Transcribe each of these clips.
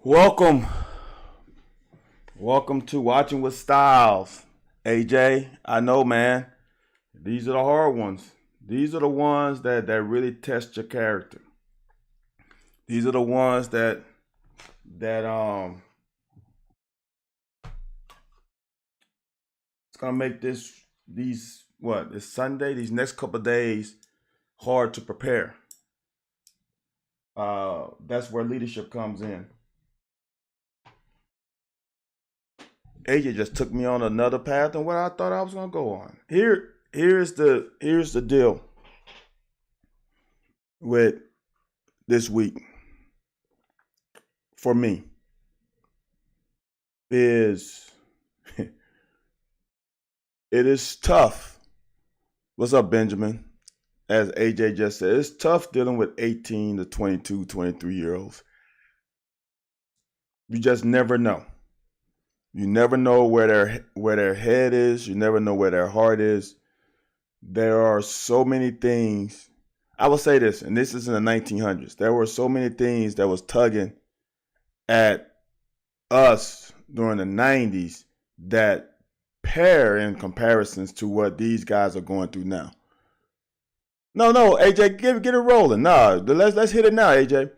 Welcome. Welcome to Watching with Styles. AJ, I know, man. These are the hard ones. These are the ones that really test your character. These are the ones that it's gonna make this Sunday, these next couple of days hard to prepare. That's where leadership comes in. AJ just took me on another path than what I thought I was gonna go on. Here's the deal with this week for me is it is tough. What's up, Benjamin? As AJ just said, it's tough dealing with 18 to 22, 23 year olds. You just never know. You never know where their head is. You never know where their heart is. There are so many things. I will say this, and this is in the 1900s. There were so many things that was tugging at us during the 90s that pair in comparisons to what these guys are going through now. No, AJ, get it rolling. No, let's hit it now, AJ.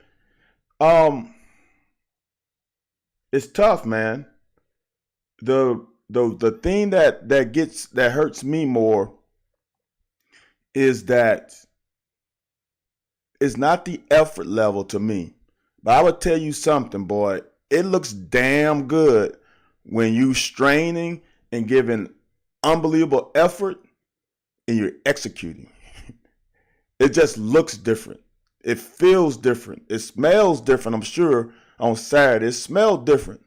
It's tough, man. The thing that hurts me more is that it's not the effort level to me. But I would tell you something, boy. It looks damn good when you straining and giving unbelievable effort and you're executing. It just looks different. It feels different. It smells different, I'm sure, on Saturday. It smelled different.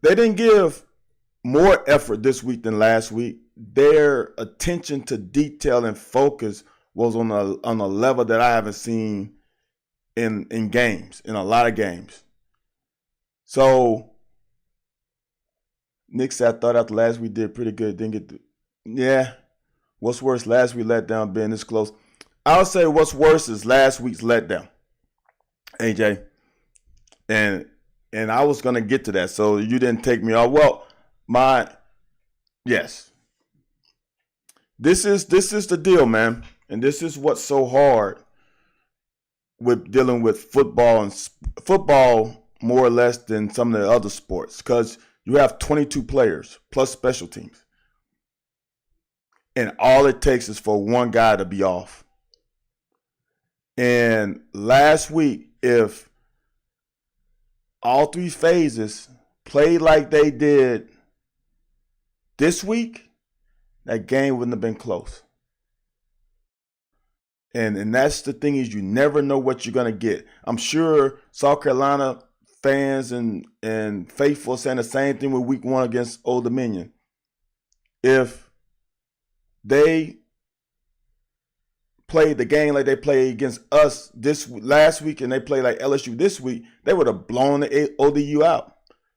They didn't give more effort this week than last week. Their attention to detail and focus was on a level that I haven't seen in games, in a lot of games. So Nick said, I thought after last week did pretty good. Didn't get yeah. What's worse, last week letdown being this close. I'll say what's worse is last week's letdown, AJ. And I was gonna get to that, so you didn't take me off. Well, yes. This is the deal, man, and this is what's so hard with dealing with football and football more or less than some of the other sports, because you have 22 players plus special teams. And all it takes is for one guy to be off. And last week, if all three phases played like they did this week, that game wouldn't have been close. And that's the thing, is you never know what you're going to get. I'm sure South Carolina fans and faithful saying the same thing with week one against Old Dominion. If they played the game like they played against us this last week and they played like LSU this week, they would have blown the ODU out.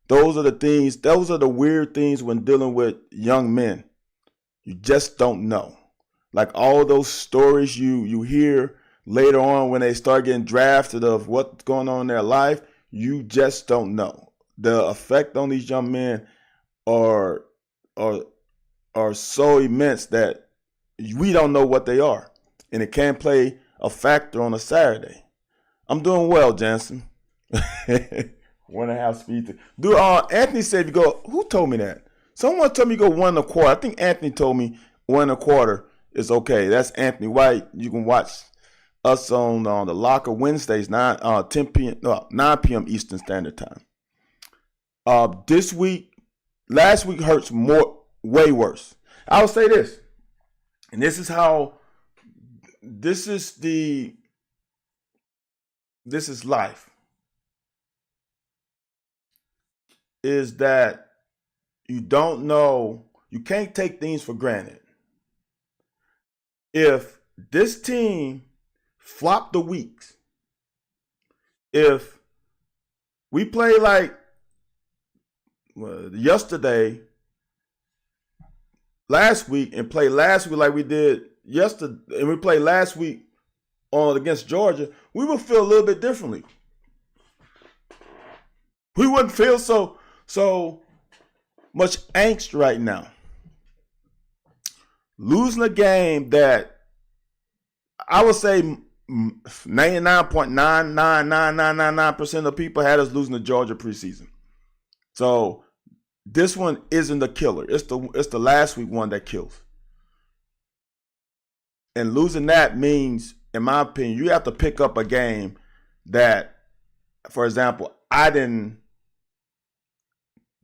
Those are the weird things when dealing with young men. You just don't know. Like all those stories you hear later on when they start getting drafted of what's going on in their life, you just don't know. The effect on these young men are so immense that we don't know what they are. And it can't play a factor on a Saturday. I'm doing well, Jansen. 1.5 speed. Anthony said if you go, who told me that? Someone told me you go 1.25. I think Anthony told me 1.25 is okay. That's Anthony White. You can watch us on the Locker Wednesdays, 9 p.m. Eastern Standard Time. Last week hurts way worse. I'll say this, and this is life, is that you don't know, you can't take things for granted. If this team flopped the weeks, if we play like yesterday, last week, and play last week like we did yesterday, and we played last week against Georgia, we will feel a little bit differently. We wouldn't feel so much angst right now. Losing a game that I would say 99.99999% of people had us losing to Georgia preseason. So this one isn't the killer. It's the last week one that kills. And losing that means, in my opinion, you have to pick up a game that, for example, I didn't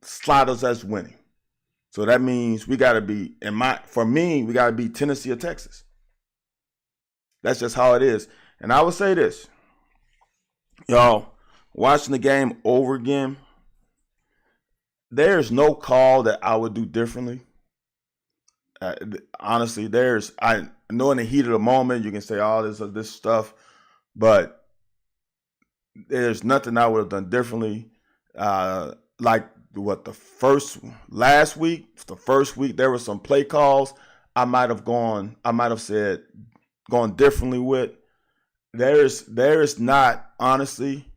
slide us as winning. So that means we got to be, for me, we got to be Tennessee or Texas. That's just how it is. And I would say this, y'all, watching the game over again, there's no call that I would do differently. Honestly, I know in the heat of the moment you can say all this stuff, but there's nothing I would have done differently. Like the first week there were some play calls I might have said going differently with. There is not, honestly,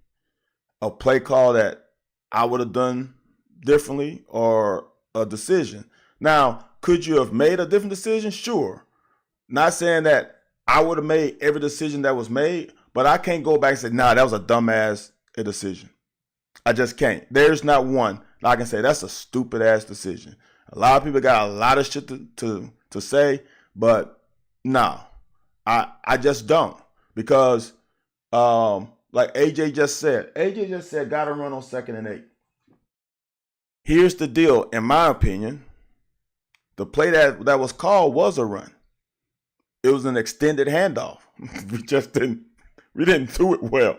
a play call that I would have done differently or a decision. Now, could you have made a different decision? Sure. Not saying that I would have made every decision that was made, but I can't go back and say, nah, that was a dumbass decision. I just can't. There's not one I can say that's a stupid ass decision. A lot of people got a lot of shit to say, but no, I just don't. Because like AJ just said, gotta run on 2nd and 8. Here's the deal, in my opinion, the play that was called was a run. It was an extended handoff. We didn't do it well.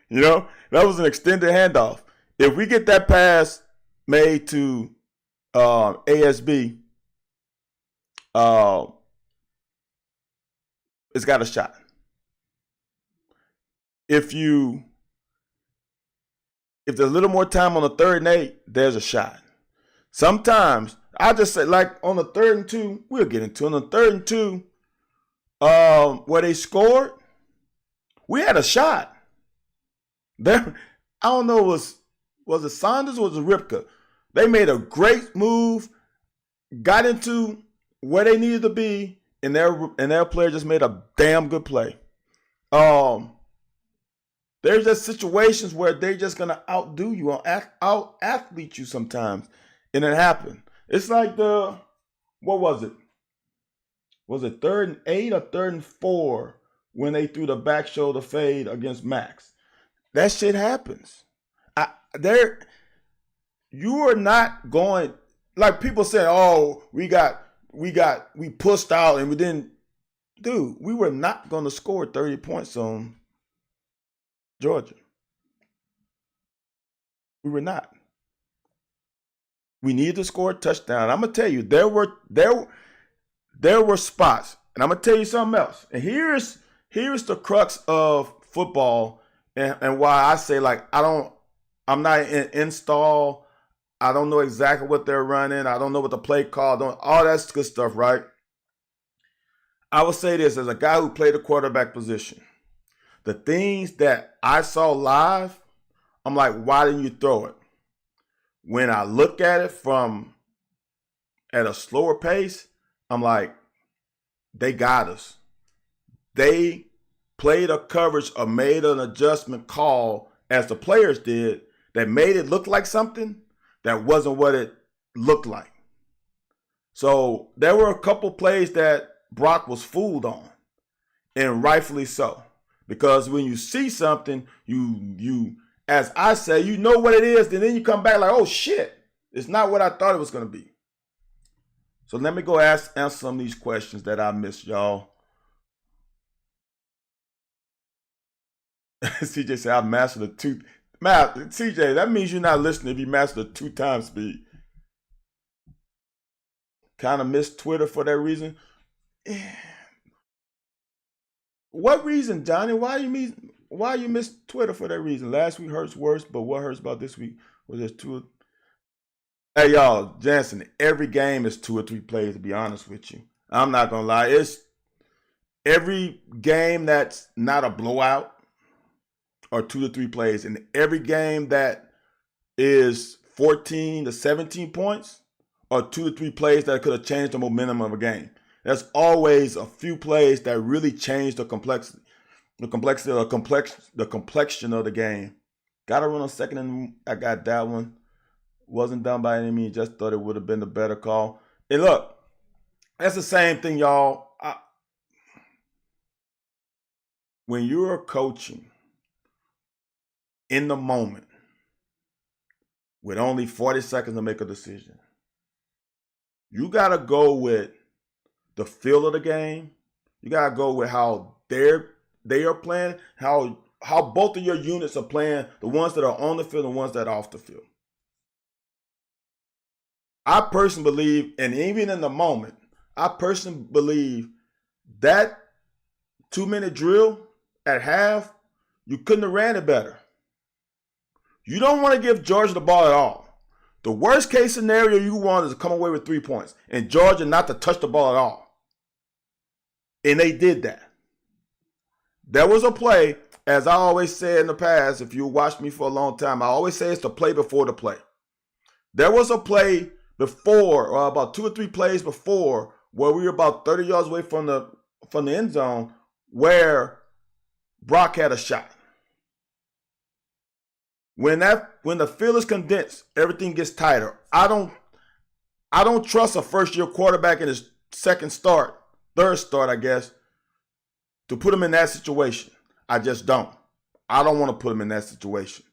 You know, that was an extended handoff. If we get that pass made to ASB, it's got a shot. If there's a little more time on the 3rd and 8, there's a shot. Sometimes I just say, like on the 3rd and 2, we'll get into it. On the 3rd and 2, where they scored, we had a shot. There, I don't know, was it Saunders or was it Ripka? They made a great move, got into where they needed to be, and their player just made a damn good play. There's just situations where they're just gonna outdo you or out athlete you sometimes, and it happened. It's like what was it? Was it 3rd and 8 or 3rd and 4 when they threw the back shoulder fade against Max? That shit happens. You are not going, like people say, oh, we pushed out and we didn't. Dude, we were not going to score 30 points on Georgia. We were not. We needed to score a touchdown. I'm gonna tell you, there were spots, and I'm gonna tell you something else. And here's the crux of football, and why I say, like, I'm not in install. I don't know exactly what they're running. I don't know what the play call. All that's good stuff, right? I would say this as a guy who played the quarterback position. The things that I saw live, I'm like, why didn't you throw it? When I look at it at a slower pace, I'm like, they got us. They played a coverage or made an adjustment call as the players did that made it look like something that wasn't what it looked like. So there were a couple plays that Brock was fooled on, and rightfully so. Because when you see something, you as I say, you know what it is, and then you come back like, oh shit, it's not what I thought it was going to be. So let me go answer some of these questions that I missed, y'all. CJ said, I mastered the two. CJ, that means you're not listening if you master the 2 times speed. Kind of missed Twitter for that reason. What reason, Johnny? Why you missed Twitter for that reason? Last week hurts worse, but what hurts about this week was there's 2. Hey, y'all, Jansen, every game is 2 or 3 plays, to be honest with you. I'm not going to lie. It's every game that's not a blowout or 2 to 3 plays. And every game that is 14 to 17 points or 2 to 3 plays that could have changed the momentum of a game. There's always a few plays that really change the complexion of the game. Got to run on second, and I got that one. Wasn't done by any means. Just thought it would have been the better call. And look, that's the same thing, y'all. When you're coaching in the moment with only 40 seconds to make a decision, you got to go with the feel of the game. You got to go with how they are playing, how both of your units are playing, the ones that are on the field and the ones that are off the field. I personally believe, and even in the moment, I personally believe that 2-minute drill at half, you couldn't have ran it better. You don't want to give Georgia the ball at all. The worst case scenario you want is to come away with 3 points and Georgia not to touch the ball at all. And they did that. There was a play, as I always said in the past, if you watched me for a long time, I always say it's the play before the play. There was a play before, or about 2 or 3 plays before, where we were about 30 yards away from the end zone, where Brock had a shot. When the field is condensed, everything gets tighter. I don't trust a first-year quarterback in his third start, I guess, to put him in that situation. I just don't. I don't want to put him in that situation.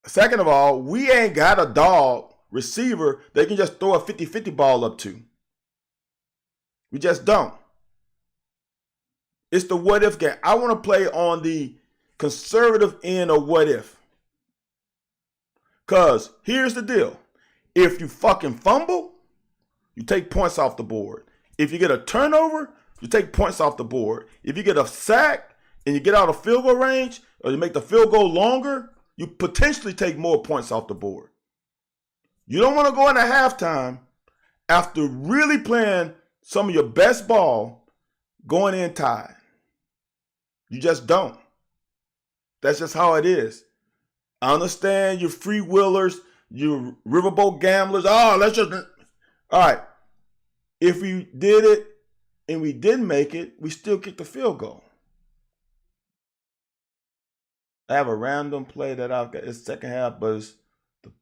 Second of all, we ain't got a dog receiver they can just throw a 50-50 ball up to. We just don't. It's the what if game. I want to play on the conservative end of what if. Because here's the deal. If you fucking fumble, you take points off the board. If you get a turnover, you take points off the board. If you get a sack and you get out of field goal range, or you make the field goal longer, you potentially take more points off the board. You don't want to go into halftime after really playing some of your best ball going in tied. You just don't. That's just how it is. I understand you free willers, you riverboat gamblers. All right. If we did it and we didn't make it, we still kick the field goal. I have a random play that I've got. It's second half, but it's the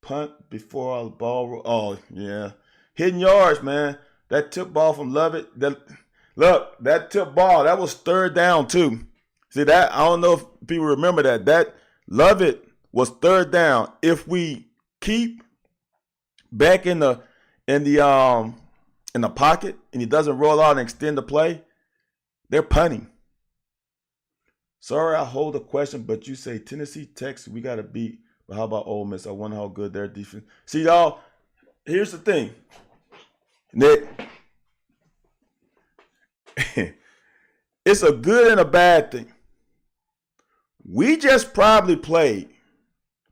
punt before the ball. Oh, yeah. Hidden yards, man. That tip ball from Lovett. That tip ball, that was third down, too. See that? I don't know if people remember that. That Lovett was third down. If we keep back in the pocket and he doesn't roll out and extend the play, they're punting. Sorry, I hold the question, but you say Tennessee, Texas, we got to beat. But how about Ole Miss? I wonder how good their defense. See, y'all, here's the thing. Nick, it's a good and a bad thing. We just probably played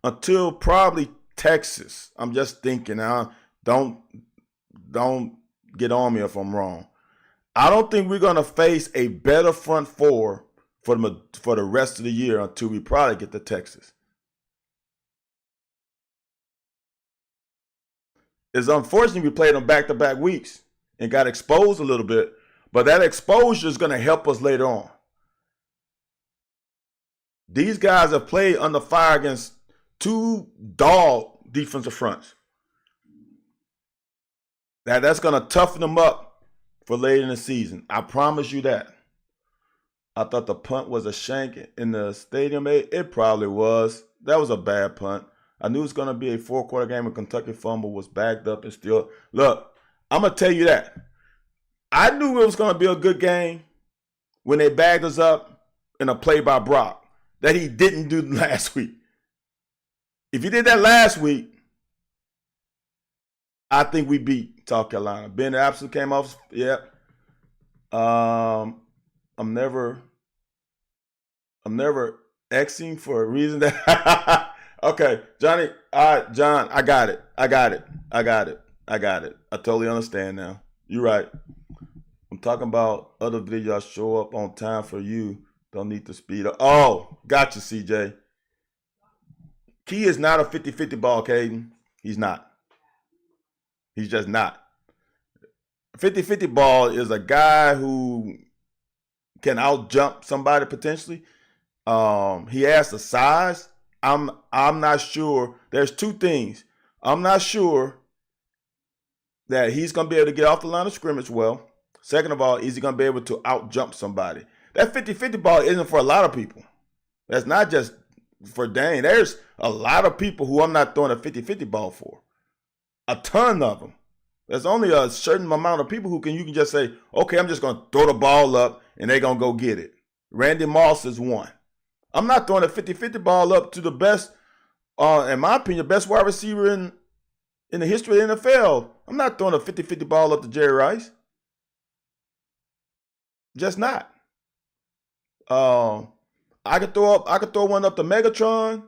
until probably Texas. I'm just thinking. Don't get on me if I'm wrong. I don't think we're going to face a better front four for the rest of the year until we probably get to Texas. It's unfortunate we played them back-to-back weeks and got exposed a little bit, but that exposure is going to help us later on. These guys have played under fire against 2 dog defensive fronts. That's going to toughen them up for later in the season. I promise you that. I thought the punt was a shank in the stadium. It probably was. That was a bad punt. I knew it was going to be a 4-quarter game, and Kentucky fumble was backed up and still. Look, I'm going to tell you that. I knew it was going to be a good game when they bagged us up in a play by Brock that he didn't do last week. If he did that last week, I think we beat South Carolina. Ben Absolute came off. Yep. I'm never Xing for a reason that okay, Johnny. All right, John, I got it. I totally understand now. You're right. I'm talking about other videos show up on time for you. Don't need to speed up. Oh, gotcha, CJ. Key is not a 50-50 ball, Caden. He's not. He's just not. 50-50 ball is a guy who can out jump somebody potentially. He has the size. I'm not sure. There's two things. I'm not sure that he's gonna be able to get off the line of scrimmage well. Second of all, is he gonna be able to out jump somebody? That 50-50 ball isn't for a lot of people. That's not just for Dane. There's a lot of people who I'm not throwing a 50-50 ball for. A ton of them. There's only a certain amount of people who you can just say, okay, I'm just going to throw the ball up and they're going to go get it. Randy Moss is one. I'm not throwing a 50-50 ball up to the best, in my opinion, best wide receiver in the history of the NFL. I'm not throwing a 50-50 ball up to Jerry Rice. Just not. I could throw one up to Megatron.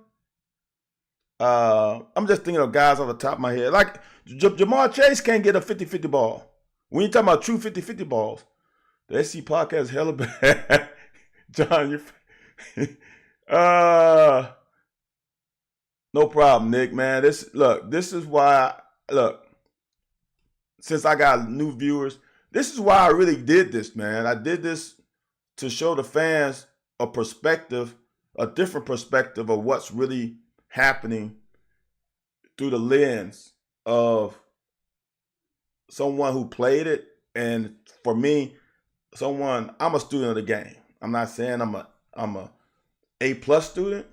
I'm just thinking of guys off the top of my head. Like Jamar Chase can't get a 50-50 ball. When you're talking about true 50-50 balls, the SC podcast is hella bad. John, you're no problem, Nick, man. This is why since I got new viewers, this is why I really did this, man. I did this to show the fans a perspective, a different perspective of what's really happening through the lens of someone who played it. And for me, I'm a student of the game. I'm not saying I'm a A+ student,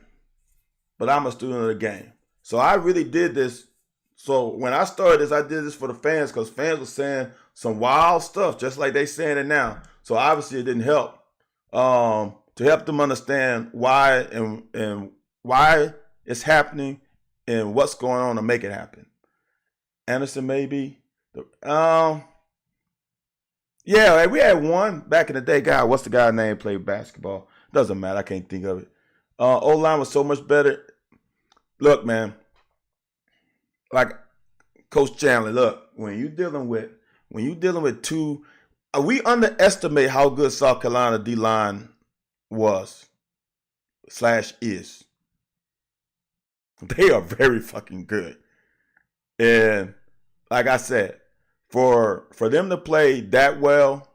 but I'm a student of the game. So I really did this. So when I started this, I did this for the fans because fans were saying some wild stuff, just like they saying it now. So obviously it didn't help to help them understand why and why it's happening and what's going on to make it happen. Anderson maybe. Yeah, we had one back in the day. God, what's the guy's name? Played basketball. Doesn't matter. I can't think of it. O-line was so much better. Look, man. Like Coach Chandler, look, when you dealing with two, we underestimate how good South Carolina D-line was / is. They are very fucking good. And like I said, for them to play that well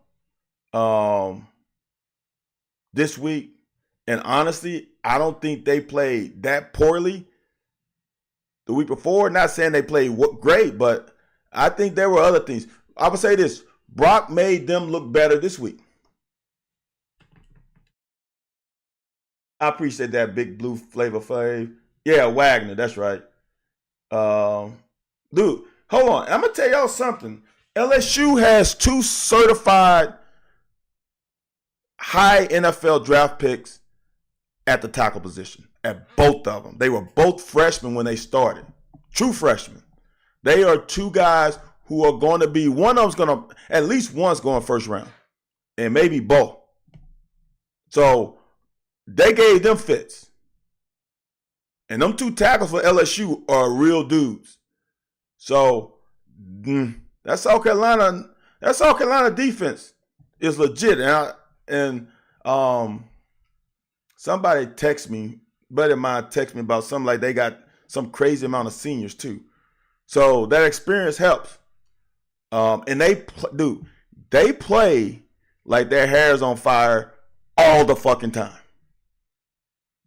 this week, and honestly, I don't think they played that poorly the week before. Not saying they played great, but I think there were other things. I would say this. Brock made them look better this week. I appreciate that, Big Blue Flavor Fave. Yeah, Wagner, that's right. Dude, hold on. I'm going to tell y'all something. LSU has 2 certified high NFL draft picks at the tackle position, at both of them. They were both freshmen when they started. True freshmen. They are 2 guys who are going to be, one of them's going to, at least one's going first round, and maybe both. So they gave them fits. And them 2 tackles for LSU are real dudes. So that South Carolina defense is legit. And somebody text me, buddy of mine text me about something like they got some crazy amount of seniors too. So that experience helps. And they play like their hair is on fire all the fucking time.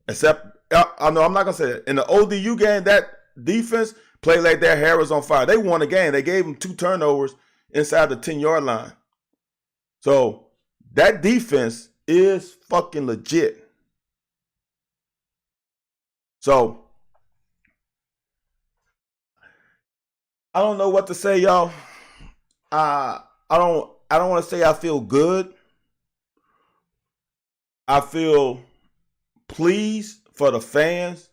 Except, I know I'm not going to say that. In the ODU game, that defense played like their hair was on fire. They won the game. They gave them 2 turnovers inside the 10-yard line. So that defense is fucking legit. So I don't know what to say, y'all. I don't want to say I feel good. I feel pleased for the fans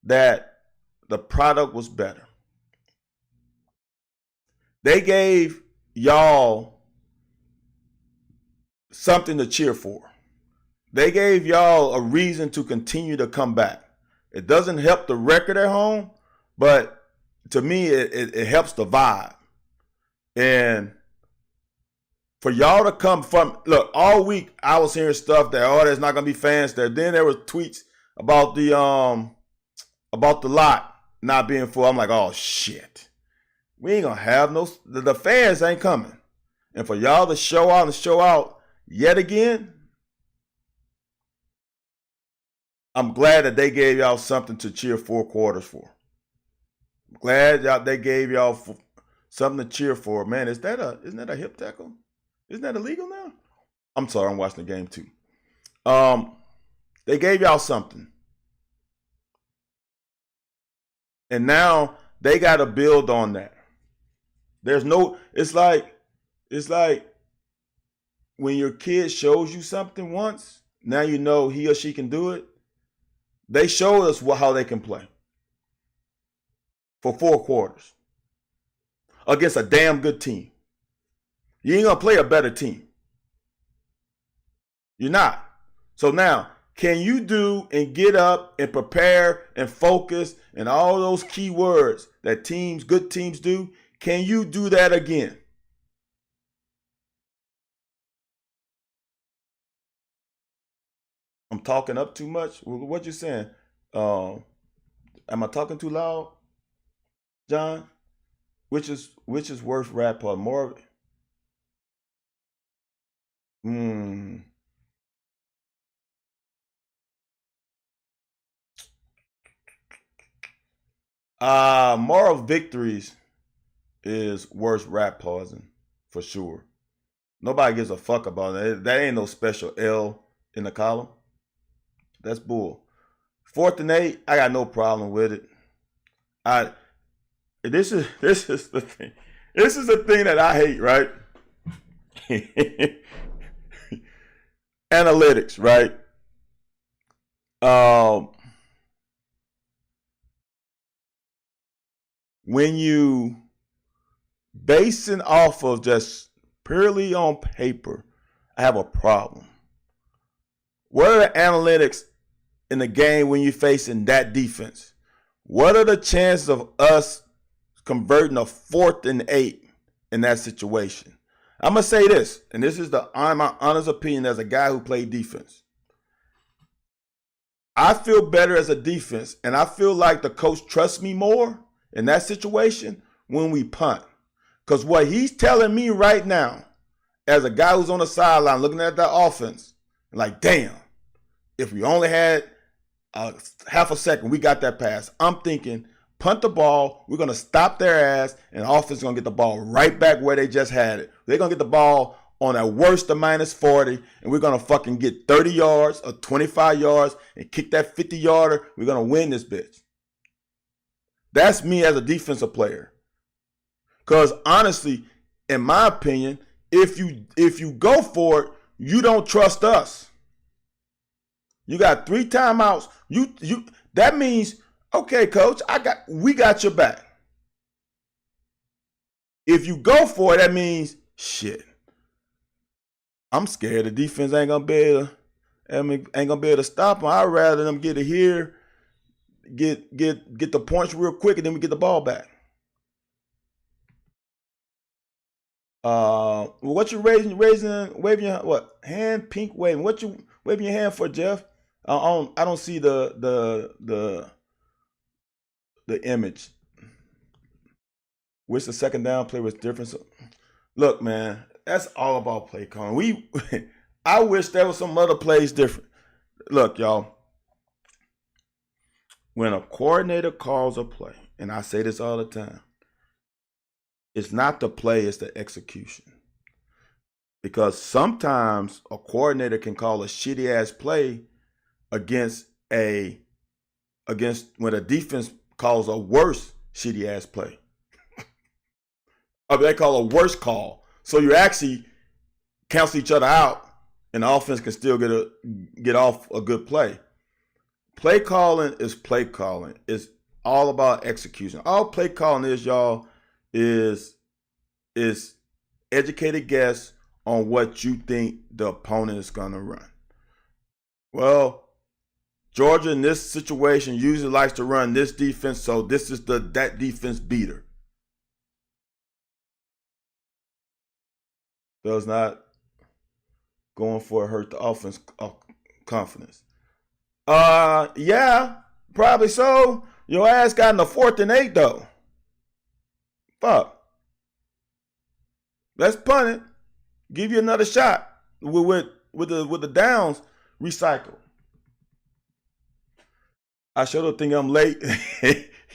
that the product was better. They gave y'all something to cheer for. They gave y'all a reason to continue to come back. It doesn't help the record at home, but to me, it helps the vibe. And for y'all to come from, look, all week I was hearing stuff that, there's not going to be fans there. Then there was tweets about the about the lot not being full. I'm like, oh shit. We ain't gonna have the fans ain't coming. And for y'all to show out yet again, I'm glad that they gave y'all something to cheer 4 quarters for. I'm glad they gave y'all something to cheer for. Man, isn't that a hip tackle? Isn't that illegal now? I'm sorry, I'm watching the game too. They gave y'all something. And now they got to build on that. It's like when your kid shows you something once, now you know he or she can do it. They showed us how they can play for 4 quarters against a damn good team. You ain't going to play a better team. You're not. So now, can you do and get up and prepare and focus and all those key words that good teams do? Can you do that again? I'm talking up too much? What you saying? Am I talking too loud, John? Which is worse rap or more? Moral victories is worse rap pausing for sure. Nobody gives a fuck about it. That ain't no special L in the column. That's bull. 4th and 8, I got no problem with it. This is the thing. This is the thing that I hate, right? Analytics, right? When you basing off of just purely on paper, I have a problem. What are the analytics in the game when you're facing that defense? What are the chances of us converting a 4th and 8 in that situation? I'm going to say this, and this is my honest opinion as a guy who played defense. I feel better as a defense, and I feel like the coach trusts me more in that situation when we punt. Because what he's telling me right now, as a guy who's on the sideline looking at that offense, like, damn, if we only had half a second, we got that pass. I'm thinking, punt the ball, we're going to stop their ass, and the offense is going to get the ball right back where they just had it. They're going to get the ball on at worst of -40, and we're going to fucking get 30 yards or 25 yards and kick that 50-yarder. We're going to win this bitch. That's me as a defensive player. Because honestly, in my opinion, if you go for it, you don't trust us. You got 3 timeouts. That means, okay, coach, we got your back. If you go for it, that means shit. I'm scared the defense ain't gonna be able to stop them. I'd rather them get it here, get the points real quick, and then we get the ball back. What you waving your what hand? Pink waving. What you waving your hand for, Jeff? I don't see the image. Which the second down play was different. So, look, man, that's all about play calling. I wish there was some other plays different. Look, y'all. When a coordinator calls a play, and I say this all the time, it's not the play, it's the execution. Because sometimes a coordinator can call a shitty ass play against when a defense calls a worse shitty ass play. They call a worse call. So you actually cancel each other out, and the offense can still get off a good play. Play calling is play calling. It's all about execution. All play calling is, y'all, is educated guess on what you think the opponent is going to run. Well, Georgia in this situation usually likes to run this defense, so this is that defense beater. Does not going for it hurt the offense confidence. Yeah, probably so. Your ass got in the 4th and 8 though. Fuck. Let's punt it. Give you another shot with the downs. Recycle. I sure don't think I'm late.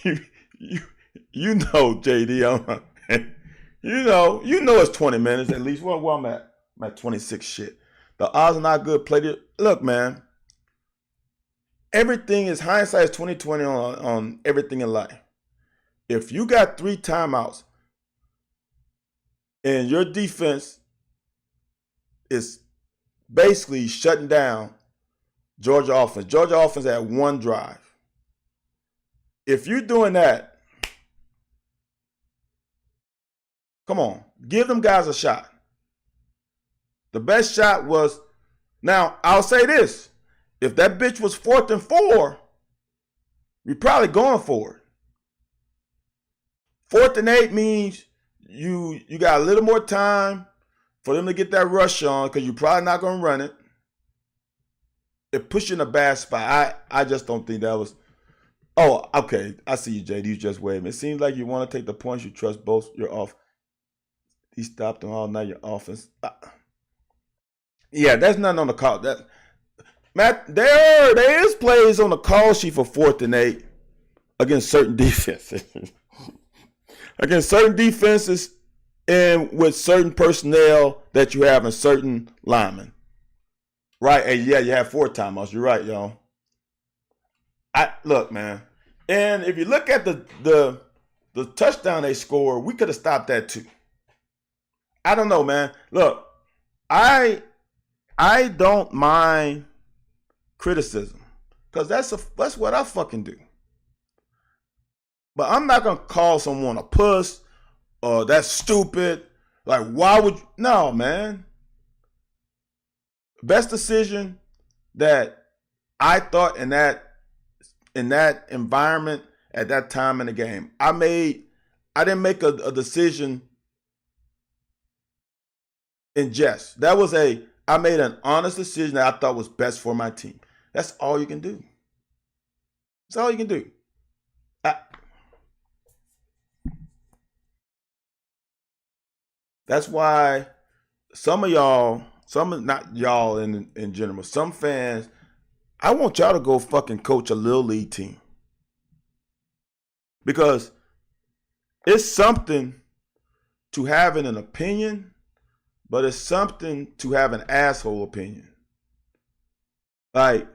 you know, JD. you know it's 20 minutes at least. Where I'm at? I'm at 26 shit. The odds are not good. Played it. Look, man. Everything is hindsight is 2020 on everything in life. If you got 3 timeouts and your defense is basically shutting down Georgia offense. Georgia offense had 1 drive. If you're doing that, come on, give them guys a shot. The best shot was, now I'll say this, if that bitch was 4th and 4, we're probably going for it. 4th and 8 means you got a little more time for them to get that rush on because you're probably not going to run it. It puts you in a bad spot. I just don't think that was. Oh, okay. I see you, JD. You just waving. It seems like you want to take the points. You trust both your off. He stopped them all night. Your offense. Yeah, that's nothing on the call. That Matt, there is plays on the call sheet for 4th and 8 against certain defenses. Against certain defenses and with certain personnel that you have in certain linemen. Right, and yeah, you have 4 timeouts. You're right, y'all. Look, man. And if you look at the touchdown they scored, we could have stopped that too. I don't know, man. Look, I don't mind criticism because that's what I fucking do. But I'm not gonna call someone a puss or that's stupid. Like, why would you? No, man. Best decision that I thought in that environment at that time in the game. I didn't make a decision in jest. I made an honest decision that I thought was best for my team. That's all you can do. That's all you can do. That's why some of y'all, not y'all in general, some fans, I want y'all to go fucking coach a little league team. Because it's something to having an opinion, but it's something to have an asshole opinion. Like,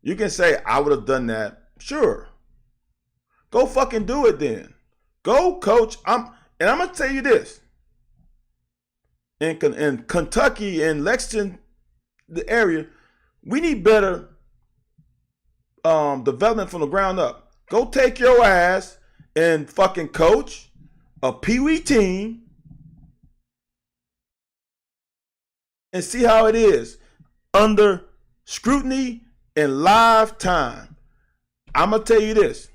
you can say, I would have done that. Sure. Go fucking do it then. Go coach. And I'm going to tell you this. In Kentucky and Lexington, the area, we need better development from the ground up. Go take your ass and fucking coach a Pee-wee team and see how it is under scrutiny and live time. I'm going to tell you this.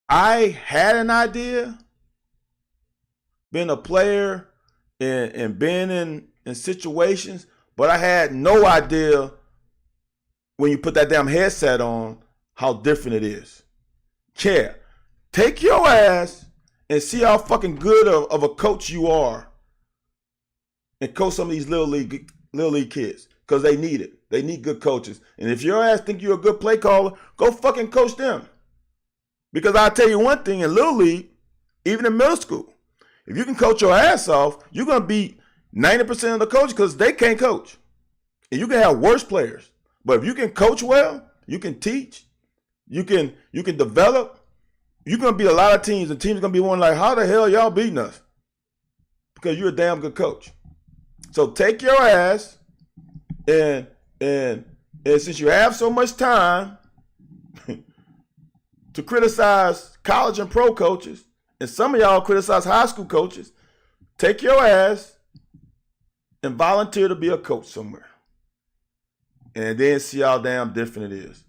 I had an idea being a player and being in situations, but I had no idea when you put that damn headset on how different it is. Yeah, take your ass and see how fucking good of a coach you are and coach some of these little league kids because they need it. They need good coaches. And if your ass think you're a good play caller, go fucking coach them. Because I'll tell you one thing, in little league, even in middle school, if you can coach your ass off, you're going to beat 90% of the coaches because they can't coach. And you can have worse players. But if you can coach well, you can teach, you can develop, you're going to beat a lot of teams. And teams are going to be wondering, like, how the hell y'all beating us? Because you're a damn good coach. So take your ass and since you have so much time to criticize college and pro coaches, and some of y'all criticize high school coaches, take your ass and volunteer to be a coach somewhere. And then see how damn different it is.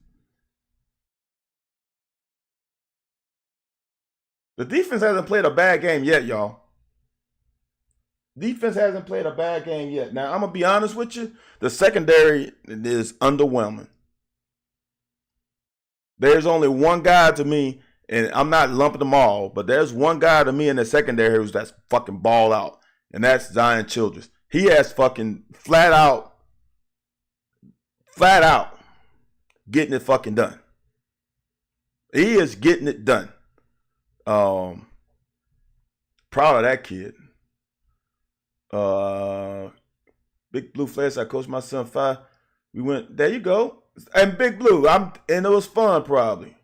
The defense hasn't played a bad game yet, y'all. Defense hasn't played a bad game yet. Now, I'm going to be honest with you. The secondary is underwhelming. There's only one guy to me, and I'm not lumping them all, but there's one guy to me in the secondary who's that's fucking ball out, and that's Zion Childress. He has fucking flat out getting it fucking done. He is getting it done. Proud of that kid. Big Blue Flash, I coached my son 5. We went, there you go. And Big Blue, and it was fun probably.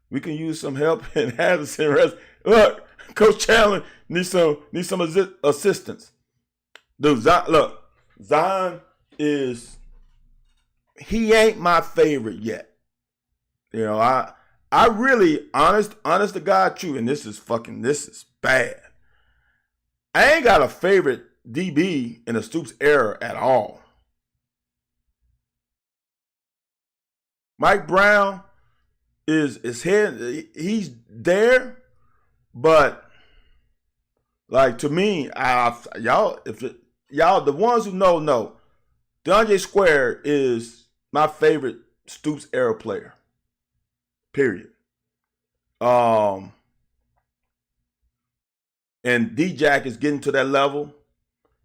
We can use some help in Addison. Look, Coach Chandler needs some assistance. Dude, look, Zion he ain't my favorite yet. You know, I really, honest to God, true, and this is bad. I ain't got a favorite DB in the Stoops era at all. Mike Brown is here. He's there, but like to me, the ones who know, DeAndre Square is my favorite Stoops era player. Period. And D-Jack is getting to that level,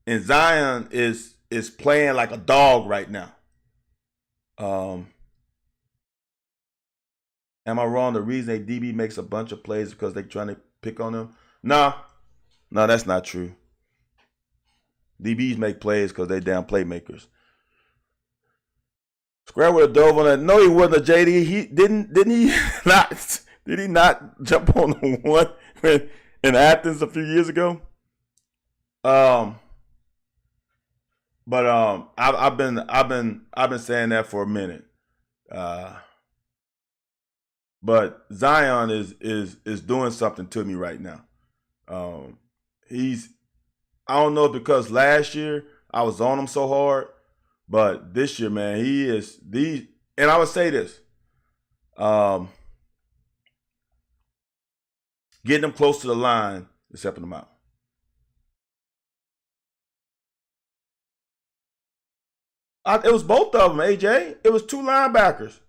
and Zion is playing like a dog right now. Am I wrong? The reason a DB makes a bunch of plays because they're trying to pick on them? No, that's not true. DBs make plays because they damn playmakers. Square would have dove on that. No, he wasn't a JD. He didn't he not? Did he not jump on the one in Athens a few years ago? I've been saying that for a minute. But Zion is doing something to me right now. I don't know if because last year I was on him so hard, but this year, man, and I would say this, getting them close to the line is helping them out. It was both of them, AJ. It was 2 linebackers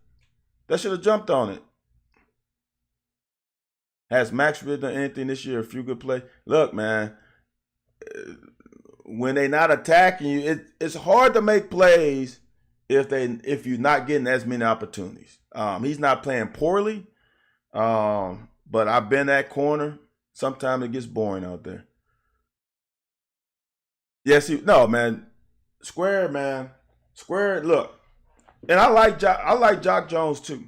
that should have jumped on it. Has Max really done anything this year? A few good plays? Look, man, when they not attacking you, it's hard to make plays if you're not getting as many opportunities. He's not playing poorly, but I've been that corner. Sometimes it gets boring out there. Yes, man. Square, man. Square, look. And I like Jock Jones too.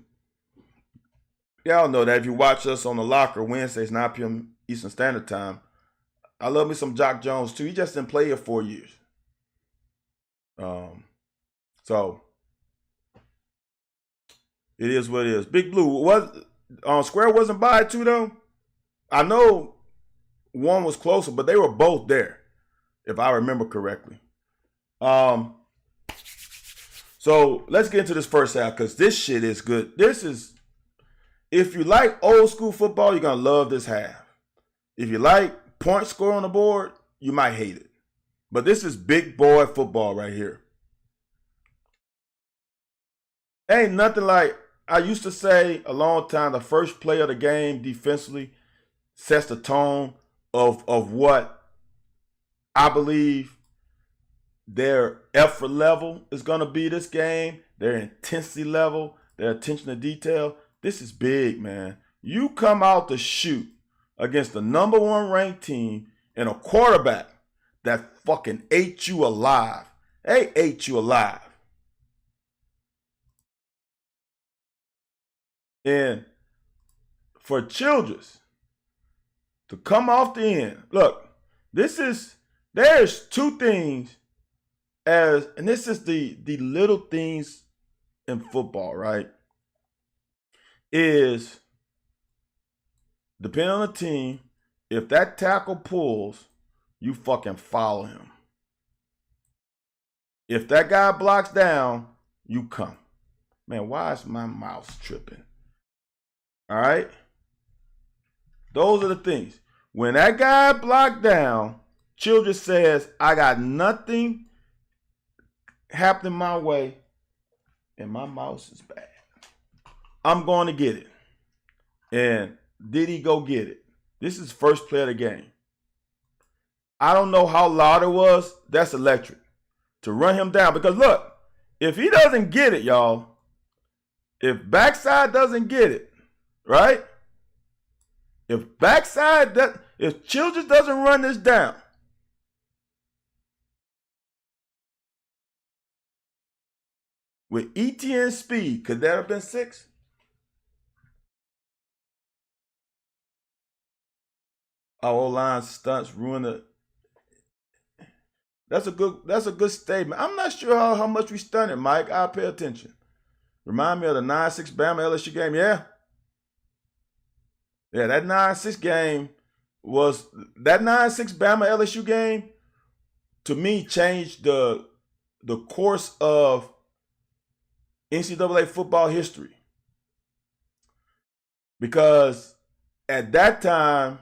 Y'all know that if you watch us on the Locker Wednesdays, 9 p.m. Eastern Standard Time, I love me some Jock Jones too. He just didn't play here 4 years. So it is what it is. Big Blue Square wasn't by it too though. I know one was closer, but they were both there, if I remember correctly. So let's get into this first half because this shit is good. If you like old school football, you're going to love this half. If you like point score on the board, you might hate it. But this is big boy football right here. Ain't nothing like, I used to say a long time, the first play of the game defensively sets the tone of what I believe their effort level is going to be this game, their intensity level, their attention to detail. This is big, man. You come out to shoot against the number 1 ranked team and a quarterback that fucking ate you alive. They ate you alive. And for Childress to come off the end, look, there's 2 things and this is the little things in football, right? Is depending on the team, if that tackle pulls, you fucking follow him. If that guy blocks down, you come. Man, why is my mouse tripping? All right? Those are the things. When that guy blocked down, Childress says, I got nothing happening my way, and my mouse is bad. I'm going to get it. And did he go get it? This is first play of the game. I don't know how loud it was. That's electric. To run him down. Because look, if he doesn't get it, y'all, if backside doesn't get it, right? If Childress doesn't run this down, with ETN speed, could that have been 6? Our O-line stunts ruin the. That's a good statement. I'm not sure how much we stunted, Mike. I'll pay attention. Remind me of the 9-6 Bama LSU game. Yeah, that 9-6 game was that 9-6 Bama LSU game. To me, changed the course of NCAA football history, because at that time,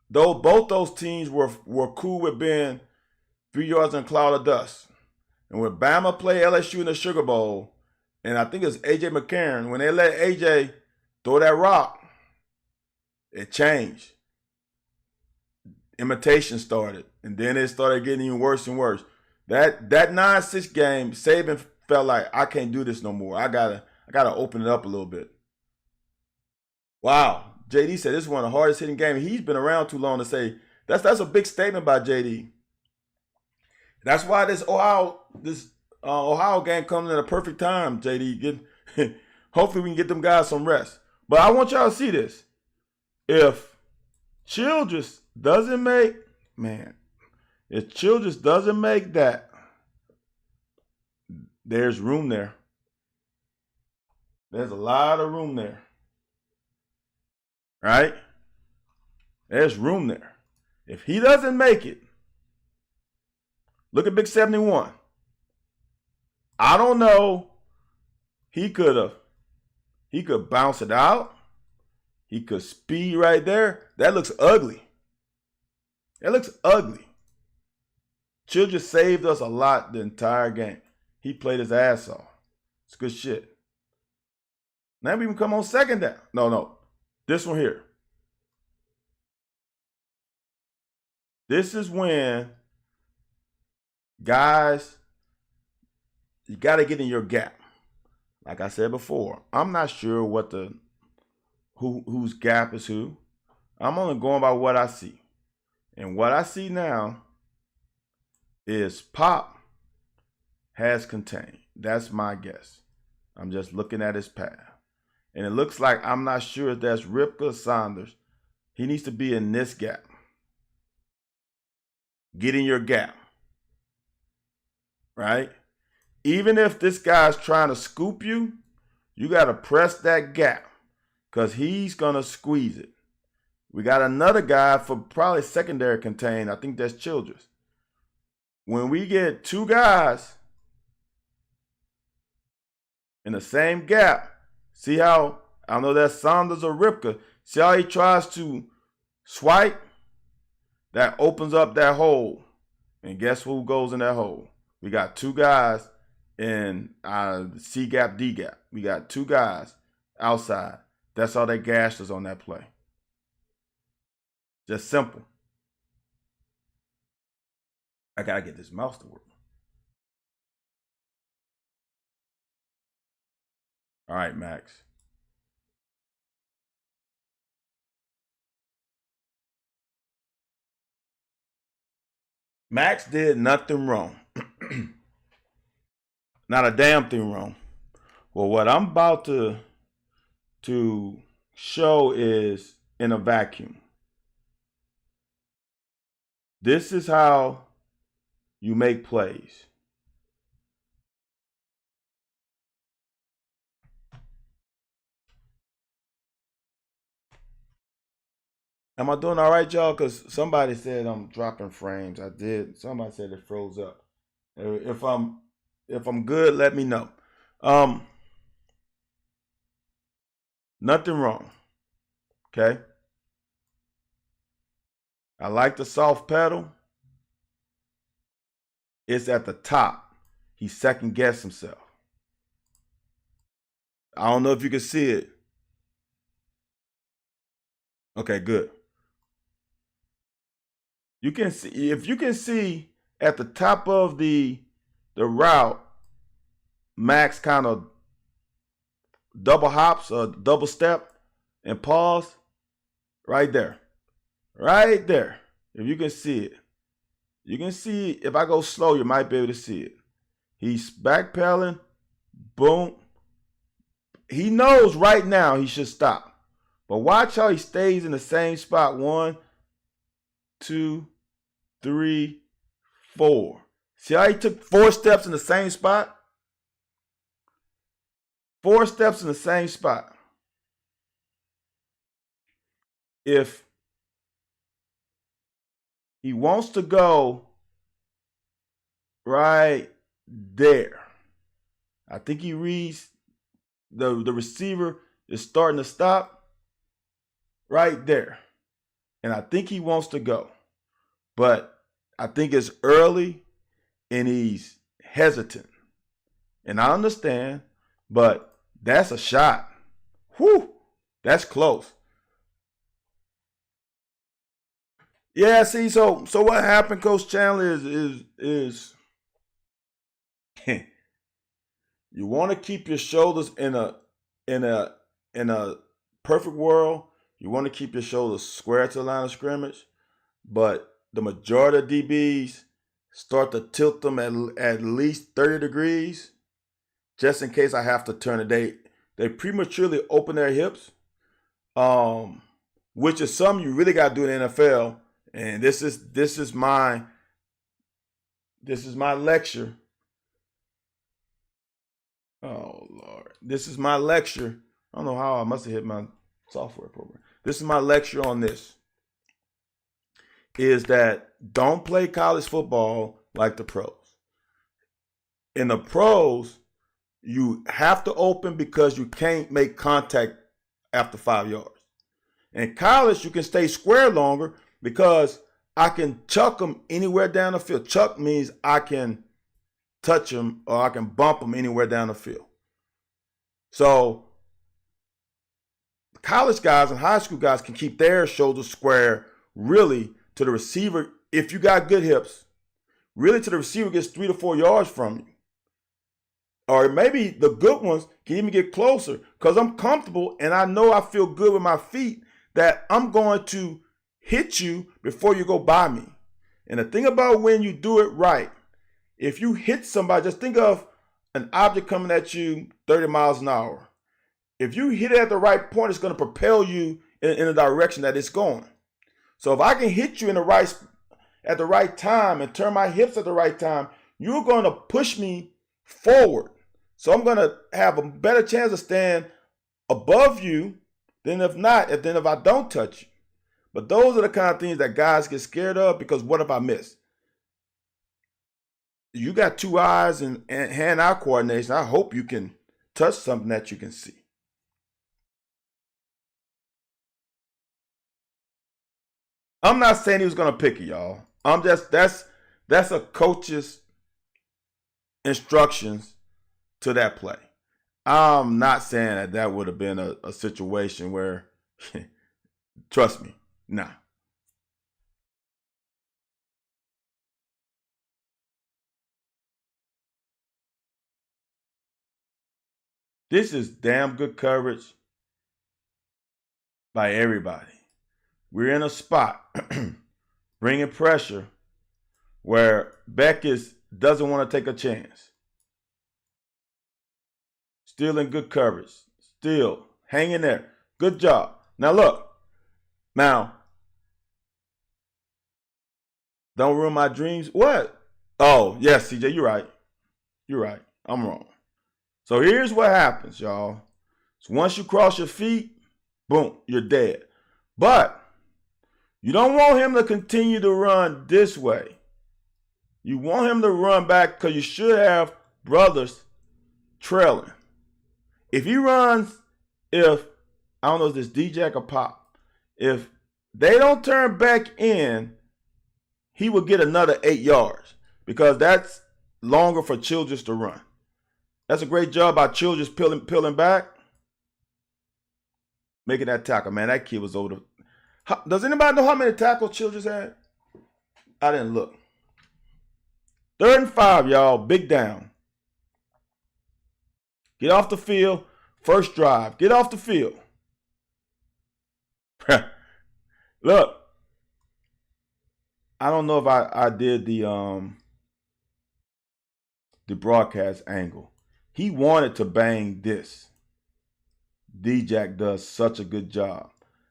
though both those teams were cool with being 3 yards in a cloud of dust, and when Bama played LSU in the Sugar Bowl, and I think it was A.J. McCarron, when they let A.J. throw that rock, it changed. Imitation started, and then it started getting even worse and worse. That 9-6 game, Saban felt like, I can't do this no more. I gotta open it up a little bit. Wow. JD said this is one of the hardest hitting games. He's been around too long to say that's a big statement by JD. That's why this Ohio game comes at a perfect time, JD. Hopefully we can get them guys some rest. But I want y'all to see this. If Childress doesn't make that, there's room there. There's a lot of room there. Right? There's room there. If he doesn't make it, look at Big 71. I don't know. He could bounce it out. He could speed right there. That looks ugly. Childress saved us a lot the entire game. He played his ass off. It's good shit. Now we can come on second down. No. This one here. This is when, guys, you got to get in your gap. Like I said before, I'm not sure whose gap is who. I'm only going by what I see. And what I see now is Pop has contained. That's my guess. I'm just looking at his path. And it looks like, I'm not sure if that's Ripka or Saunders. He needs to be in this gap. Get in your gap. Right? Even if this guy's trying to scoop you, you got to press that gap, because he's going to squeeze it. We got another guy for probably secondary contain. I think that's Childress. When we get two guys in the same gap, see how, I know that's Saunders or Ripka, see how he tries to swipe? That opens up that hole. And guess who goes in that hole? We got two guys in C gap, D gap. We got two guys outside. That's how they gashed us on that play. Just simple. I got to get this mouse to work. All right, Max. Max did nothing wrong. Not a damn thing wrong. Well, what I'm about to show is in a vacuum. This is how you make plays. Am I doing all right, y'all? Because somebody said I'm dropping frames. I did. Somebody said it froze up. If I'm good, let me know. Nothing wrong. Okay. I like the soft pedal. It's at the top. He second guessed himself. I don't know if you can see it. Okay, good. You can see, if you can see at the top of the route, Max kind of double hops or double step and pause right there. Right there. If you can see it. You can see, if I go slow, you might be able to see it. He's backpedaling. Boom. He knows right now he should stop. But watch how he stays in the same spot. 1, 2, 3, 4. See how he took 4 steps in the same spot? 4 steps in the same spot. If he wants to go right there, I think he reads the receiver is starting to stop right there. And I think he wants to go. But I think it's early and he's hesitant. And I understand, but that's a shot. Whew, that's close. Yeah, see, so what happened, Coach Chandler, is you want to keep your shoulders in a perfect world. You want to keep your shoulders square to the line of scrimmage, but the majority of DBs start to tilt them at least 30 degrees, just in case I have to turn it. They prematurely open their hips, which is something you really got to do in the NFL. And this is my lecture. Oh Lord, this is my lecture. I don't know how I must have hit my software program. This is my lecture on this. Is that don't play college football like the pros. In the pros, you have to open because you can't make contact after 5 yards. In college, you can stay square longer because I can chuck them anywhere down the field. Chuck means I can touch them or I can bump them anywhere down the field. So college guys and high school guys can keep their shoulders square really to the receiver. If you got good hips, really to the receiver gets 3 to 4 yards from you. Or maybe the good ones can even get closer because I'm comfortable and I know I feel good with my feet that I'm going to hit you before you go by me. And the thing about when you do it right, if you hit somebody, just think of an object coming at you 30 miles an hour. If you hit it at the right point, it's going to propel you in the direction that it's going. So if I can hit you at the right time and turn my hips at the right time, you're going to push me forward. So I'm going to have a better chance of staying above you than if I don't touch you. But those are the kind of things that guys get scared of because what if I miss? You got 2 eyes and hand-eye coordination. I hope you can touch something that you can see. I'm not saying he was going to pick it, y'all. That's a coach's instructions to that play. I'm not saying that would have been a situation where, trust me, nah. This is damn good coverage by everybody. We're in a spot bringing pressure where Beckes doesn't want to take a chance. Still in good coverage. Still hanging there. Good job. Now look. Now, don't ruin my dreams. What? Oh, yes, CJ, you're right. You're right. I'm wrong. So here's what happens, y'all. So once you cross your feet, boom, you're dead. But you don't want him to continue to run this way. You want him to run back because you should have brothers trailing. If he runs, I don't know if this D-Jack or Pop, if they don't turn back in, he will get another 8 yards because that's longer for Childress to run. That's a great job by Childress peeling back, making that tackle. Man, that kid was over Does anybody know how many tackles Childress had? I didn't look. 3rd and 5, y'all. Big down. Get off the field. First drive. Get off the field. Look. I don't know if I did the broadcast angle. He wanted to bang this. D-Jack does such a good job.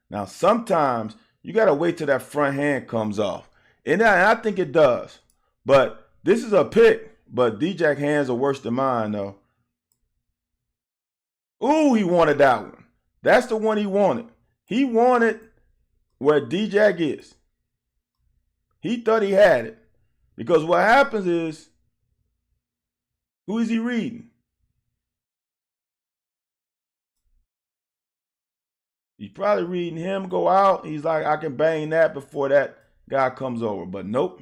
Now, sometimes you got to wait till that front hand comes off. And I think it does. But this is a pick. But D-Jack hands are worse than mine, though. Ooh, he wanted that one. That's the one he wanted. He wanted where D-Jack is. He thought he had it. Because what happens is, who is he reading? He's probably reading him go out. He's like, I can bang that before that guy comes over. But nope.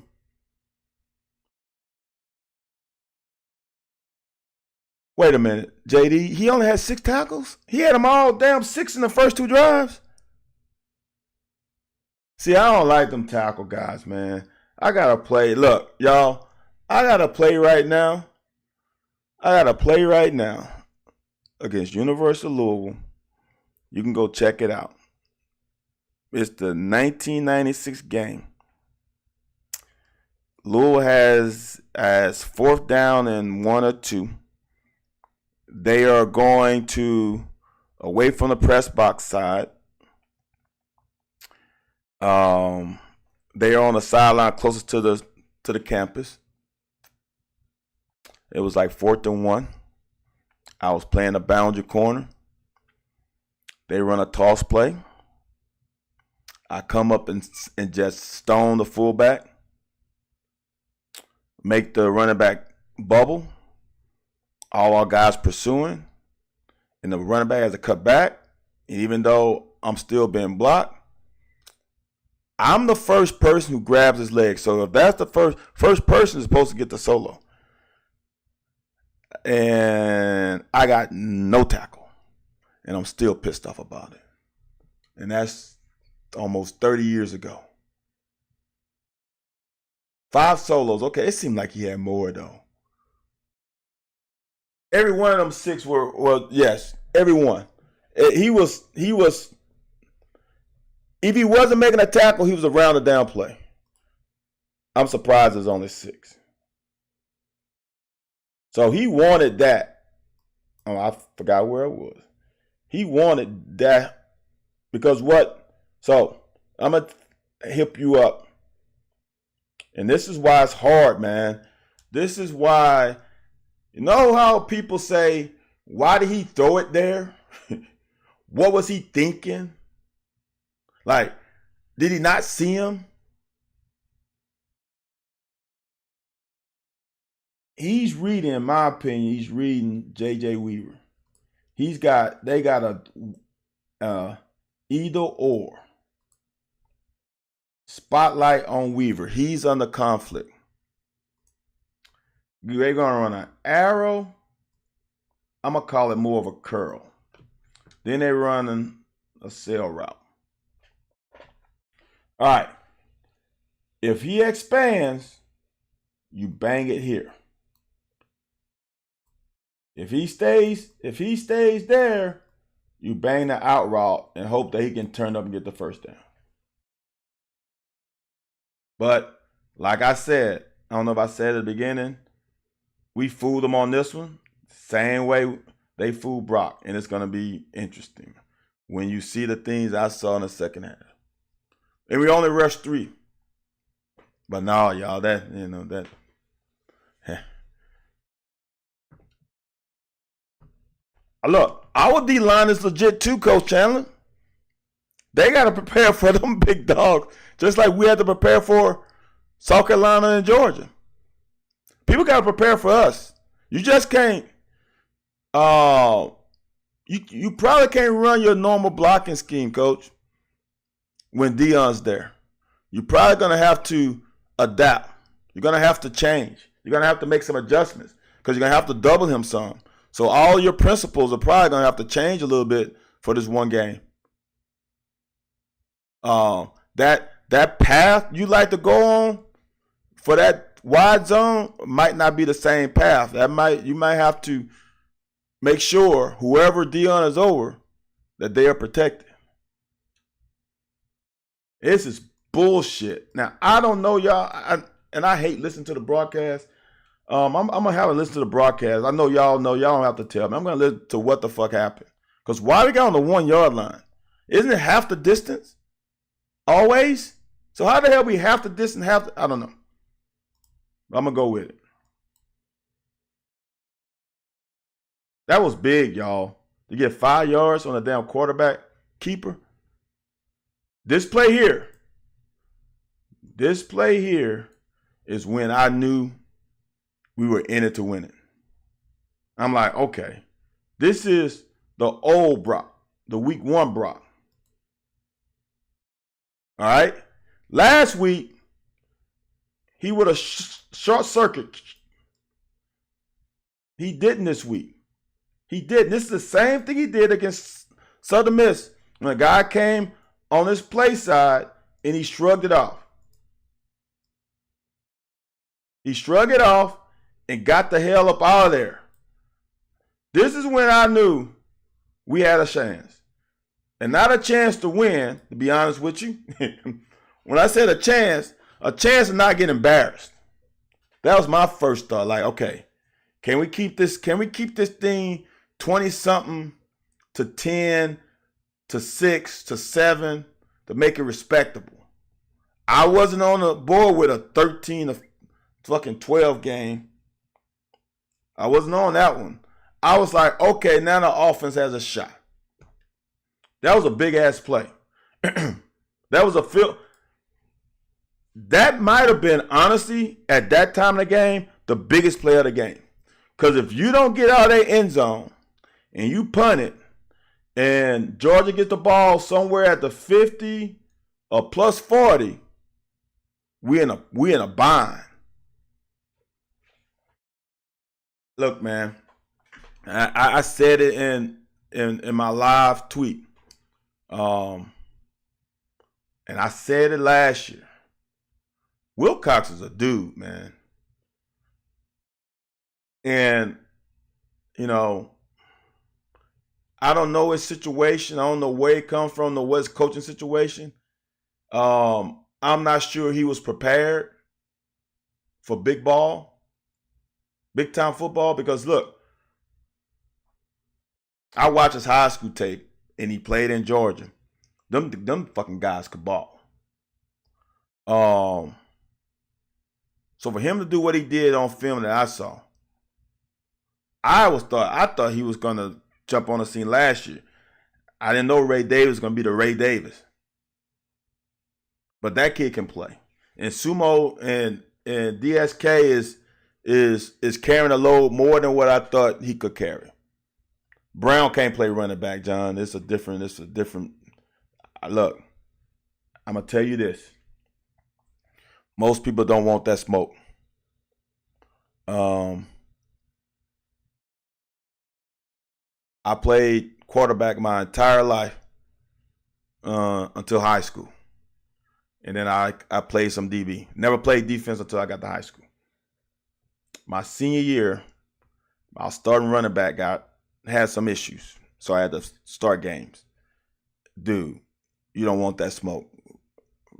Wait a minute. JD, he only had 6 tackles? He had them all damn 6 in the first 2 drives? See, I don't like them tackle guys, man. I got to play. Look, y'all, I got to play right now. Against University of Louisville. You can go check it out. It's the 1996 game. Louisville has 4th down and 1 or 2. They are going to away from the press box side. They are on the sideline closest to the campus. It was like 4th and 1. I was playing the boundary corner. They run a toss play. I come up and just stone the fullback. Make the running back bubble. All our guys pursuing. And the running back has to cut back. And even though I'm still being blocked, I'm the first person who grabs his leg. So if that's the first person is supposed to get the solo. And I got no tackle. And I'm still pissed off about it. And that's almost 30 years ago. 5 solos. Okay, it seemed like he had more though. Every one of them 6 were yes, every one. He was if he wasn't making a tackle, he was around the down play. I'm surprised there's only 6. So he wanted that. Oh, I forgot where it was. He wanted that because what? So I'm going to hip you up. And this is why it's hard, man. This is why, you know how people say, why did he throw it there? What was he thinking? Like, did he not see him? He's reading, in my opinion, he's reading J.J. Weaver. They got a either or. Spotlight on Weaver. He's under conflict. They're going to run an arrow. I'm going to call it more of a curl. Then they're running a sail route. All right. If he expands, you bang it here. If he stays there, you bang the out route and hope that he can turn up and get the first down. But like I said, I don't know if I said at the beginning, we fooled them on this one. Same way they fooled Brock. And it's going to be interesting when you see the things I saw in the second half. And we only rushed 3. But no, y'all, that. Look, our D-line is legit too, Coach Chandler. They got to prepare for them big dogs, just like we had to prepare for South Carolina and Georgia. People got to prepare for us. You just can't. You probably can't run your normal blocking scheme, Coach, when Deion's there. You're probably going to have to adapt. You're going to have to change. You're going to have to make some adjustments because you're going to have to double him some. So all your principles are probably going to have to change a little bit for this one game. That path you like to go on for that wide zone might not be the same path. You might have to make sure whoever Deion is over that they are protected. This is bullshit. Now I don't know y'all, and I hate listening to the broadcast. I'm gonna have to listen to the broadcast. I know y'all don't have to tell me. I'm gonna listen to what the fuck happened. Because why we got on the 1 yard line? Isn't it half the distance? Always? So how the hell we half the distance, I don't know. I'm gonna go with it. That was big, y'all. To get 5 yards on a damn quarterback keeper. This play here is when I knew we were in it to win it. I'm like, okay, this is the old Brock, the week 1 Brock. All right? Last week, he would have short circuit. He didn't this week. He didn't. This is the same thing he did against Southern Miss. When a guy came on his play side and he shrugged it off. He shrugged it off and got the hell up out of there. This is when I knew we had a chance. And not a chance to win, to be honest with you. When I said a chance of not getting embarrassed. That was my first thought. Like, okay, can we keep this thing 20-something to 10 to 6 to 7 to make it respectable? I wasn't on the board with a 13 to fucking 12 game. I wasn't on that one. I was like, okay, now the offense has a shot. That was a big ass play. That was a field. That might have been, honestly, at that time of the game, the biggest play of the game. Because if you don't get out of their end zone and you punt it, and Georgia gets the ball somewhere at the 50 or plus 40, we in a bind. Look, man, I said it in my live tweet. And I said it last year. Wilcox is a dude, man. And, you know, I don't know his situation. I don't know where he comes from, the West coaching situation. I'm not sure he was prepared for big time football, because look, I watched his high school tape and he played in Georgia. Them fucking guys could ball. So for him to do what he did on film that I saw, I thought he was gonna jump on the scene last year. I didn't know Ray Davis was gonna be the Ray Davis. But that kid can play. And Sumo and DSK is carrying a load more than what I thought he could carry. Brown can't play running back, John. It's a different. Look, I'm gonna tell you this. Most people don't want that smoke. I played quarterback my entire life until high school. And then I played some DB. Never played defense until I got to high school. My senior year, my starting running back had some issues. So I had to start games. Dude, you don't want that smoke.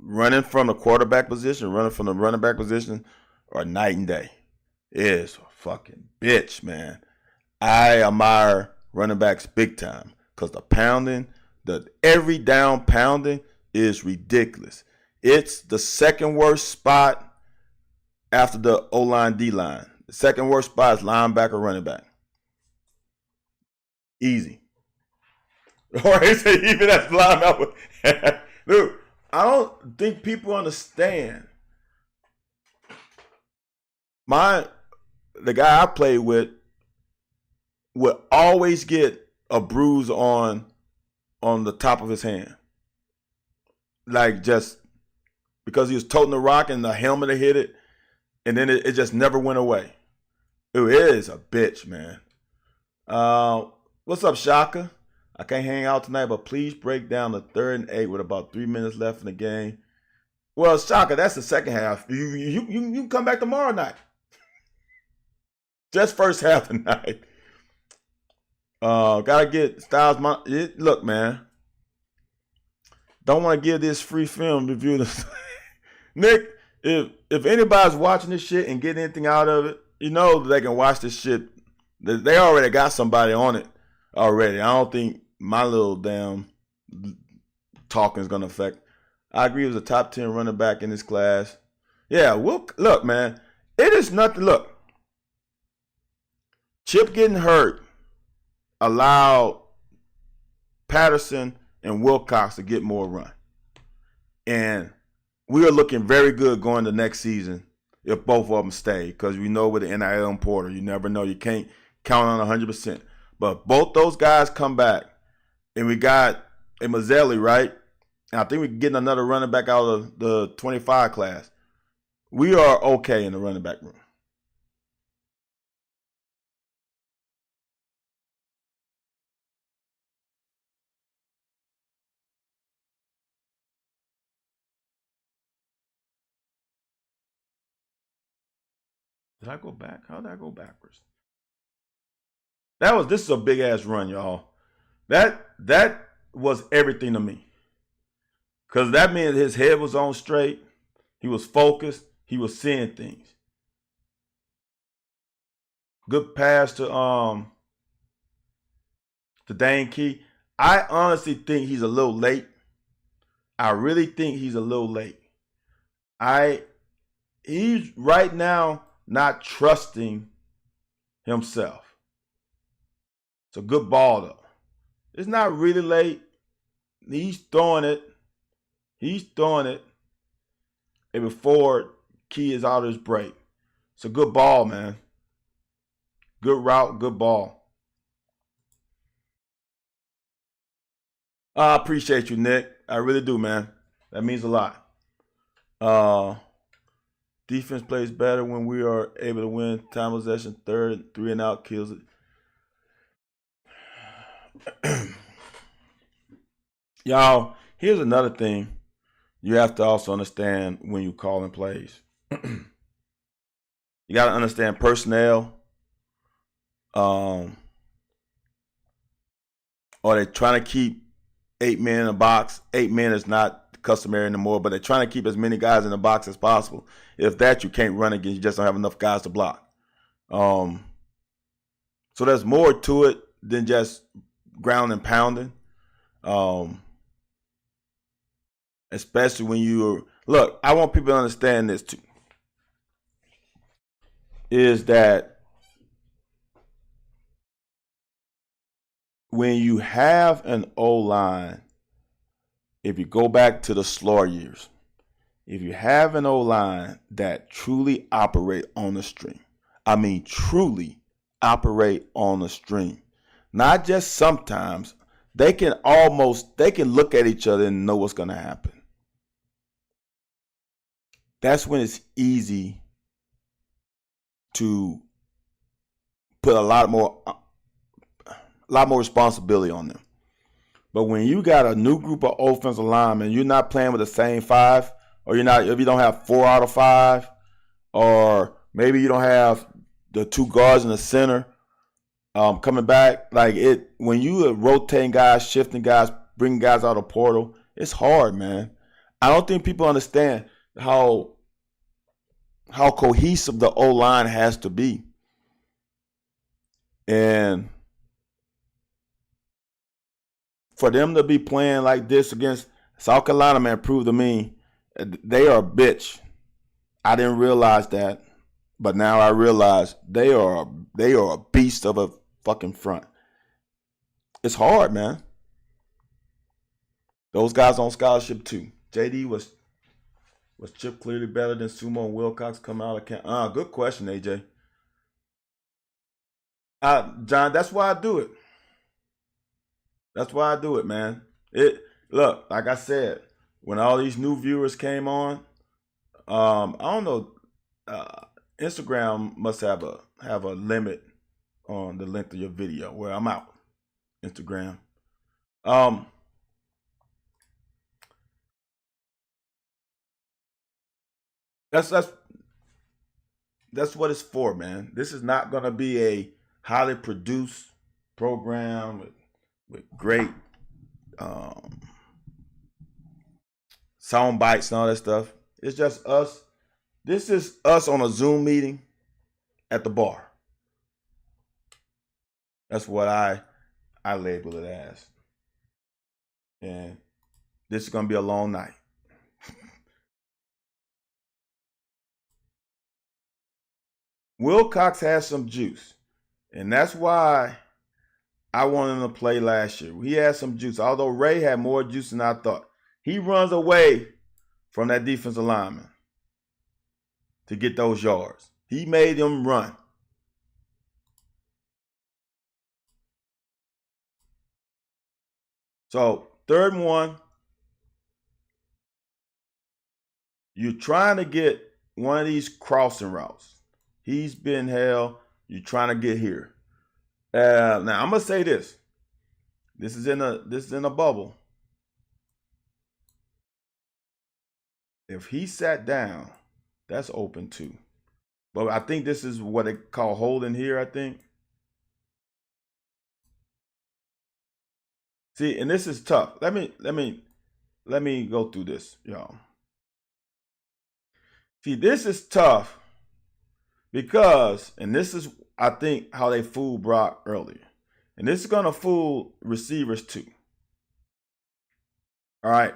Running from the quarterback position, running from the running back position are night and day. It is a fucking bitch, man. I admire running backs big time because the pounding, the every down pounding is ridiculous. It's the second worst spot after the O-line, D-line. The second worst spot is linebacker, running back. Easy. Or is it even as linebacker? Dude, I don't think people understand. The guy I played with would always get a bruise on the top of his hand. Like, just because he was toting the rock and the helmet had hit it, and then it just never went away. It is a bitch, man. What's up, Shaka? I can't hang out tonight, but please break down the 3rd and 8 with about 3 minutes left in the game. Well, Shaka, that's the second half. You can come back tomorrow night. Just first half tonight. Gotta get Styles. Look, man. Don't want to give this free film review to Nick. If anybody's watching this shit and getting anything out of it, you know they can watch this shit. They already got somebody on it already. I don't think my little damn talking is gonna affect. I agree. He was a top 10 running back in this class. Yeah, look, man. It is nothing. Look, Chip getting hurt allowed Patterson and Wilcox to get more run. And we are looking very good going to next season if both of them stay, because we know with the NIL and Porter, you never know. You can't count on 100%. But both those guys come back, and we got a Mazzelli, right? And I think we're getting another running back out of the 25 class. We are okay in the running back room. Did I go back? How did I go backwards? This is a big ass run, y'all. That was everything to me. Because that meant his head was on straight. He was focused. He was seeing things. Good pass to Dane Key. I honestly think he's a little late. I really think he's a little late. He's right now not trusting himself. It's a good ball, though. It's not really late. He's throwing it. And before Key is out of his break. It's a good ball, man. Good route, good ball. I appreciate you, Nick. I really do, man. That means a lot. Defense plays better when we are able to win time possession, 3rd, 3 and out kills it. Y'all, here's another thing you have to also understand when you calling plays. You got to understand personnel. Are they trying to keep 8 men in the box? 8 men is not customary anymore, but they're trying to keep as many guys in the box as possible. If that, you can't run against. You just don't have enough guys to block. So there's more to it than just ground and pounding. Especially when you look, I want people to understand this too. Is that when you have an O-line, if you go back to the Slaughter years, if you have an O-line that truly operate on the string, I mean truly operate on the string, not just sometimes, they can look at each other and know what's going to happen. That's when it's easy to put a lot more responsibility on them. But when you got a new group of offensive linemen, you're not playing with the same 5, or if you don't have 4 out of 5, or maybe you don't have the 2 guards in the center coming back. When you are rotating guys, shifting guys, bringing guys out of portal, it's hard, man. I don't think people understand how cohesive the O-line has to be. And for them to be playing like this against South Carolina, man, proved to me they are a bitch. I didn't realize that, but now I realize they are a beast of a fucking front. It's hard, man. Those guys on scholarship too. JD was Chip clearly better than Sumo and Wilcox coming out of camp? Good question, AJ. John, that's why I do it. That's why I do it, man. Look, like I said, when all these new viewers came on, I don't know. Instagram must have a limit on the length of your video. Where I'm out, Instagram. Um, that's what it's for, man. This is not gonna be a highly produced program with great um, sound bites and all that stuff. It's just us. This is us on a Zoom meeting at the bar. That's what I label it as. And this is gonna be a long night. Wilcox has some juice, and that's why I wanted him to play last year. He had some juice, although Ray had more juice than I thought. He runs away from that defensive lineman to get those yards. He made them run. So, 3rd and 1, you're trying to get one of these crossing routes. He's been held. You're trying to get here. Now I'm gonna say this. This is in a bubble. If he sat down, that's open too. But I think this is what they call holding here, I think. See, and this is tough. Let me go through this, y'all. See, this is tough because, and this is, I think, how they fooled Brock earlier. And this is going to fool receivers too. All right.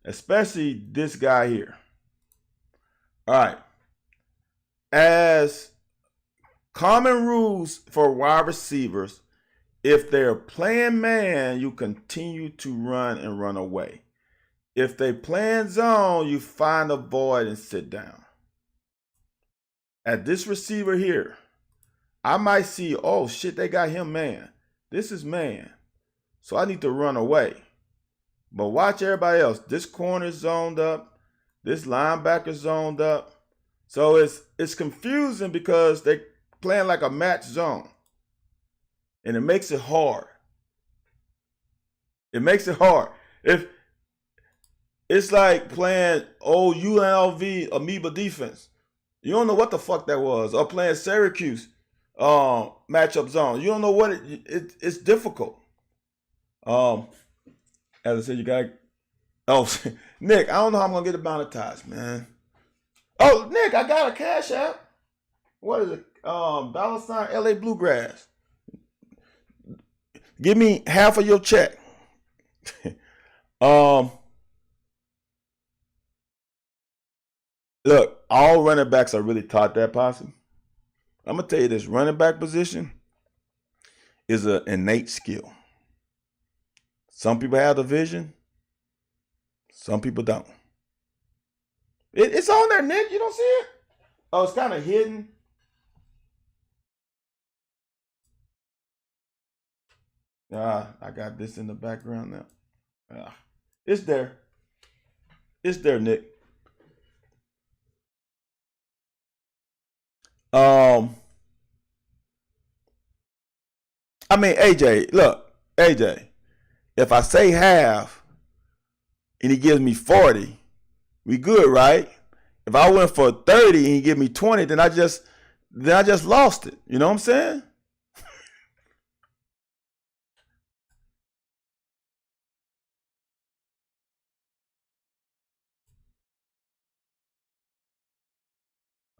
Especially this guy here. All right. As common rules for wide receivers, if they're playing man, you continue to run and run away. If they playing zone, you find a void and sit down. At this receiver here, I might see, oh shit, they got him man. This is man. So I need to run away. But watch everybody else. This corner's zoned up. This linebacker's zoned up. So it's confusing because they playing like a match zone. And it makes it hard. It makes it hard. If it's like playing old UNLV amoeba defense. You don't know what the fuck that was. Or playing Syracuse matchup zone. You don't know what it's difficult. As I said, you got. Oh, Nick, I don't know how I'm gonna get it monetized, man. Oh, Nick, I got a Cash App. What is it? $ LA Bluegrass. Give me half of your check. Look, all running backs are really taught that posse. I'm gonna tell you this: running back position is an innate skill. Some people have the vision. Some people don't. It's on there, Nick. You don't see it? Oh, it's kind of hidden. I got this in the background now. It's there. It's there, Nick. I mean, AJ, look, AJ, if I say half and he gives me 40, we good, right? If I went for 30 and he give me 20, then I just lost it. You know what I'm saying?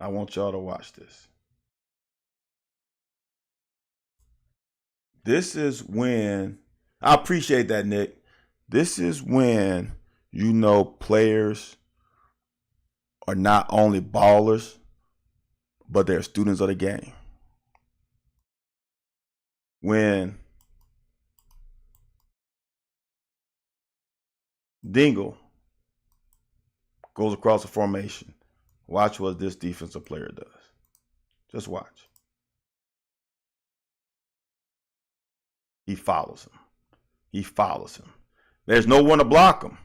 I want y'all to watch this. This is when, I appreciate that, Nick. This is when you know players are not only ballers, but they're students of the game. When Dingle goes across the formation, watch what this defensive player does. Just watch. He follows him. He follows him. There's no one to block him.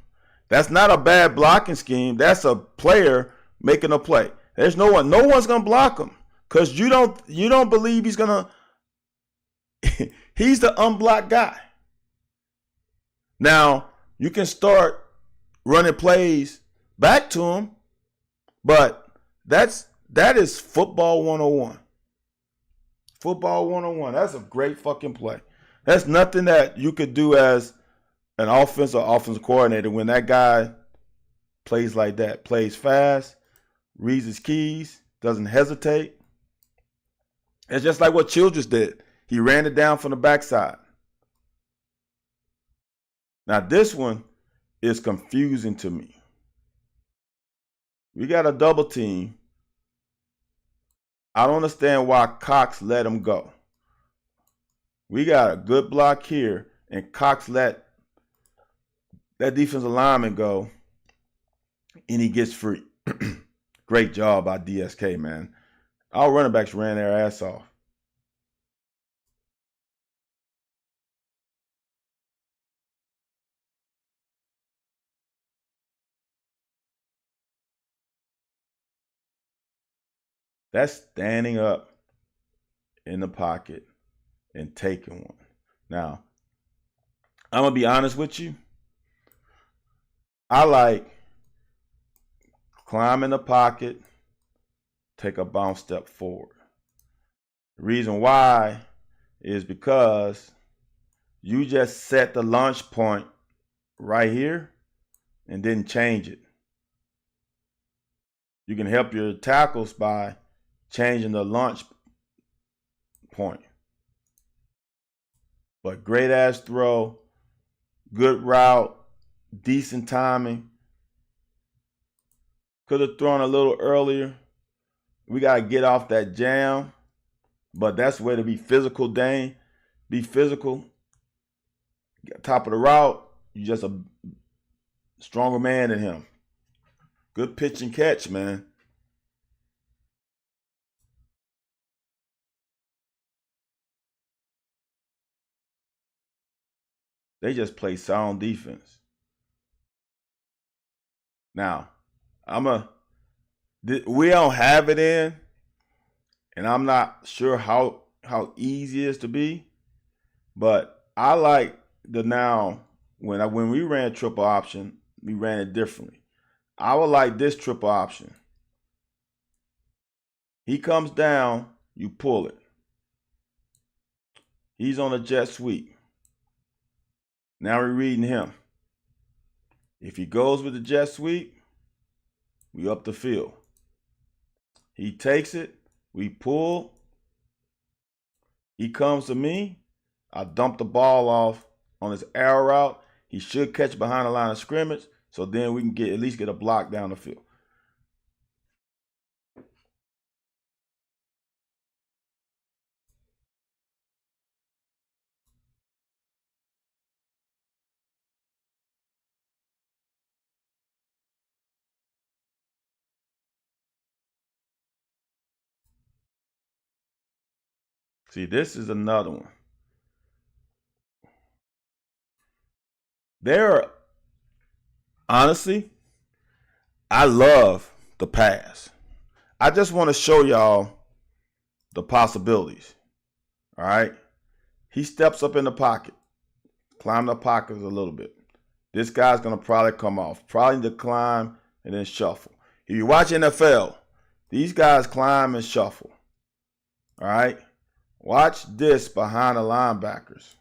That's not a bad blocking scheme. That's a player making a play. There's no one. No one's gonna block him because you don't believe he's gonna. He's the unblocked guy. Now, you can start running plays back to him, but that is football 101. Football 101. That's a great fucking play. That's nothing that you could do as an offensive coordinator when that guy plays like that. Plays fast, reads his keys, doesn't hesitate. It's just like what Childress did. He ran it down from the backside. Now this one is confusing to me. We got a double team. I don't understand why Cox let him go. We got a good block here, and Cox let that defensive lineman go, and he gets free. Great job by DSK, man. Our running backs ran their ass off. That's standing up in the pocket and taking one. Now, I'm going to be honest with you. I like climb in the pocket, take a bounce step forward. The reason why is because you just set the launch point right here and didn't change it. You can help your tackles by changing the launch point. But great ass throw, good route, decent timing. Could have thrown a little earlier. We got to get off that jam. But that's where to be physical, Dane. Be physical. Top of the route, you're just a stronger man than him. Good pitch and catch, man. They just play sound defense. Now, we don't have it in, and I'm not sure how easy it is to be, but I like the now when we ran triple option, we ran it differently. I would like this triple option. He comes down, you pull it. He's on a jet sweep. Now we're reading him. If he goes with the jet sweep, we up the field. He takes it, we pull. He comes to me, I dump the ball off on his arrow route. He should catch behind the line of scrimmage, so then we can at least get a block down the field. See, this is another one. Honestly, I love the pass. I just want to show y'all the possibilities. All right. He steps up in the pocket, climb the pocket a little bit. This guy's going to probably come off, probably need to climb and then shuffle. If you watch NFL, these guys climb and shuffle. All right. Watch this behind the linebackers.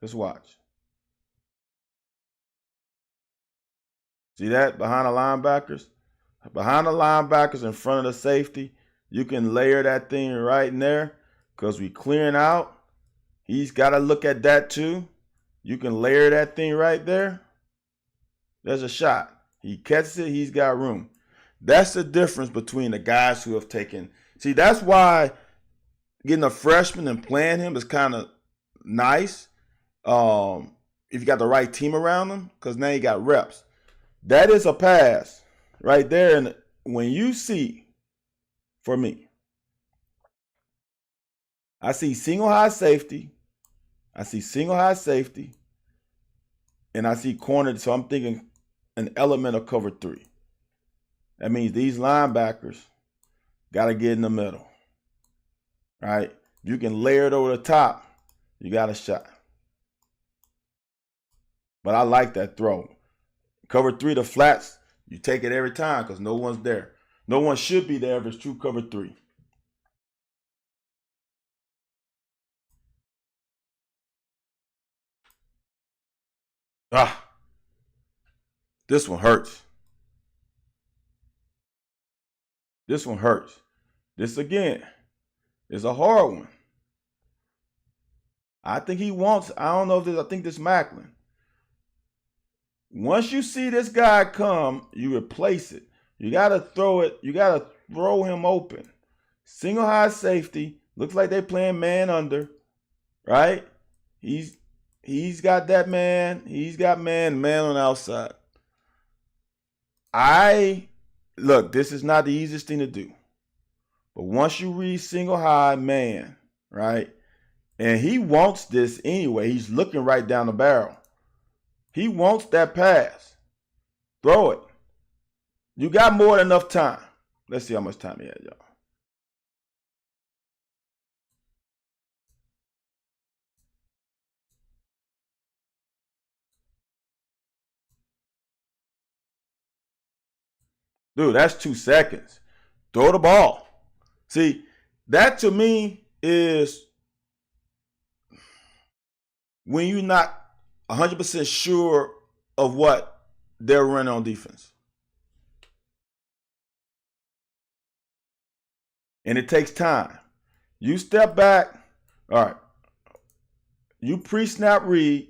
Just watch. See that behind the linebackers? Behind the linebackers in front of the safety, you can layer that thing right in there because we clearing out. He's got to look at that too. You can layer that thing right there. There's a shot. He catches it. He's got room. That's the difference between the guys who have taken. See, that's why getting a freshman and playing him is kind of nice if you got the right team around him, because now you got reps. That is a pass right there. And when you see, for me, I see single high safety. I see single high safety. And I see cornered. So I'm thinking an element of cover 3. That means these linebackers got to get in the middle. Right? You can layer it over the top. You got a shot. But I like that throw. Cover 3, the flats, you take it every time because no one's there. No one should be there if it's true cover 3. Ah, this one hurts. This one hurts. This again is a hard one. I think he wants, I don't know if this, I think this Maclin. Once you see this guy come, you replace it. You got to throw it. You got to throw him open. Single high safety. Looks like they're playing man under, right? He's got that man. He's got man on the outside. Look, this is not the easiest thing to do. But once you read single high man, right? And he wants this anyway. He's looking right down the barrel. He wants that pass. Throw it. You got more than enough time. Let's see how much time he had, y'all. Dude, that's 2 seconds. Throw the ball. See, that to me is when you're not 100% sure of what they're running on defense. And it takes time. You step back. All right. You pre-snap read.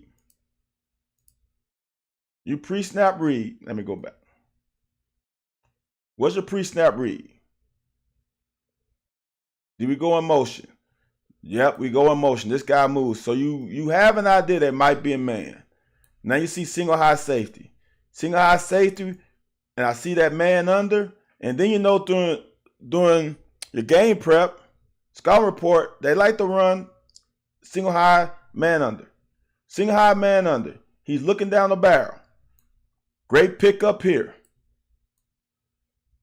Let me go back. What's your pre-snap read? Did we go in motion? Yep, we go in motion. This guy moves. So you have an idea that might be a man. Now you see single high safety. Single high safety, and I see that man under. And then you know during your game prep, scout report, they like to run single high man under. Single high man under. He's looking down the barrel. Great pick up here.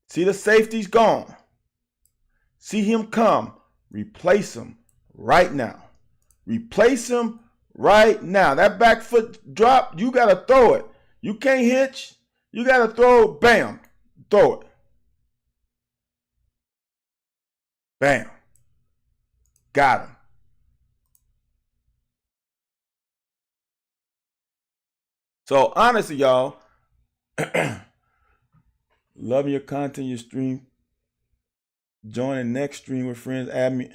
See the safety's gone. See him come. Replace him right now. Replace him right now. That back foot drop, you got to throw it. You can't hitch. You got to throw it. Bam. Throw it. Bam. Got him. So honestly, y'all, loving your content, your stream. Join the next stream with friends. Add me.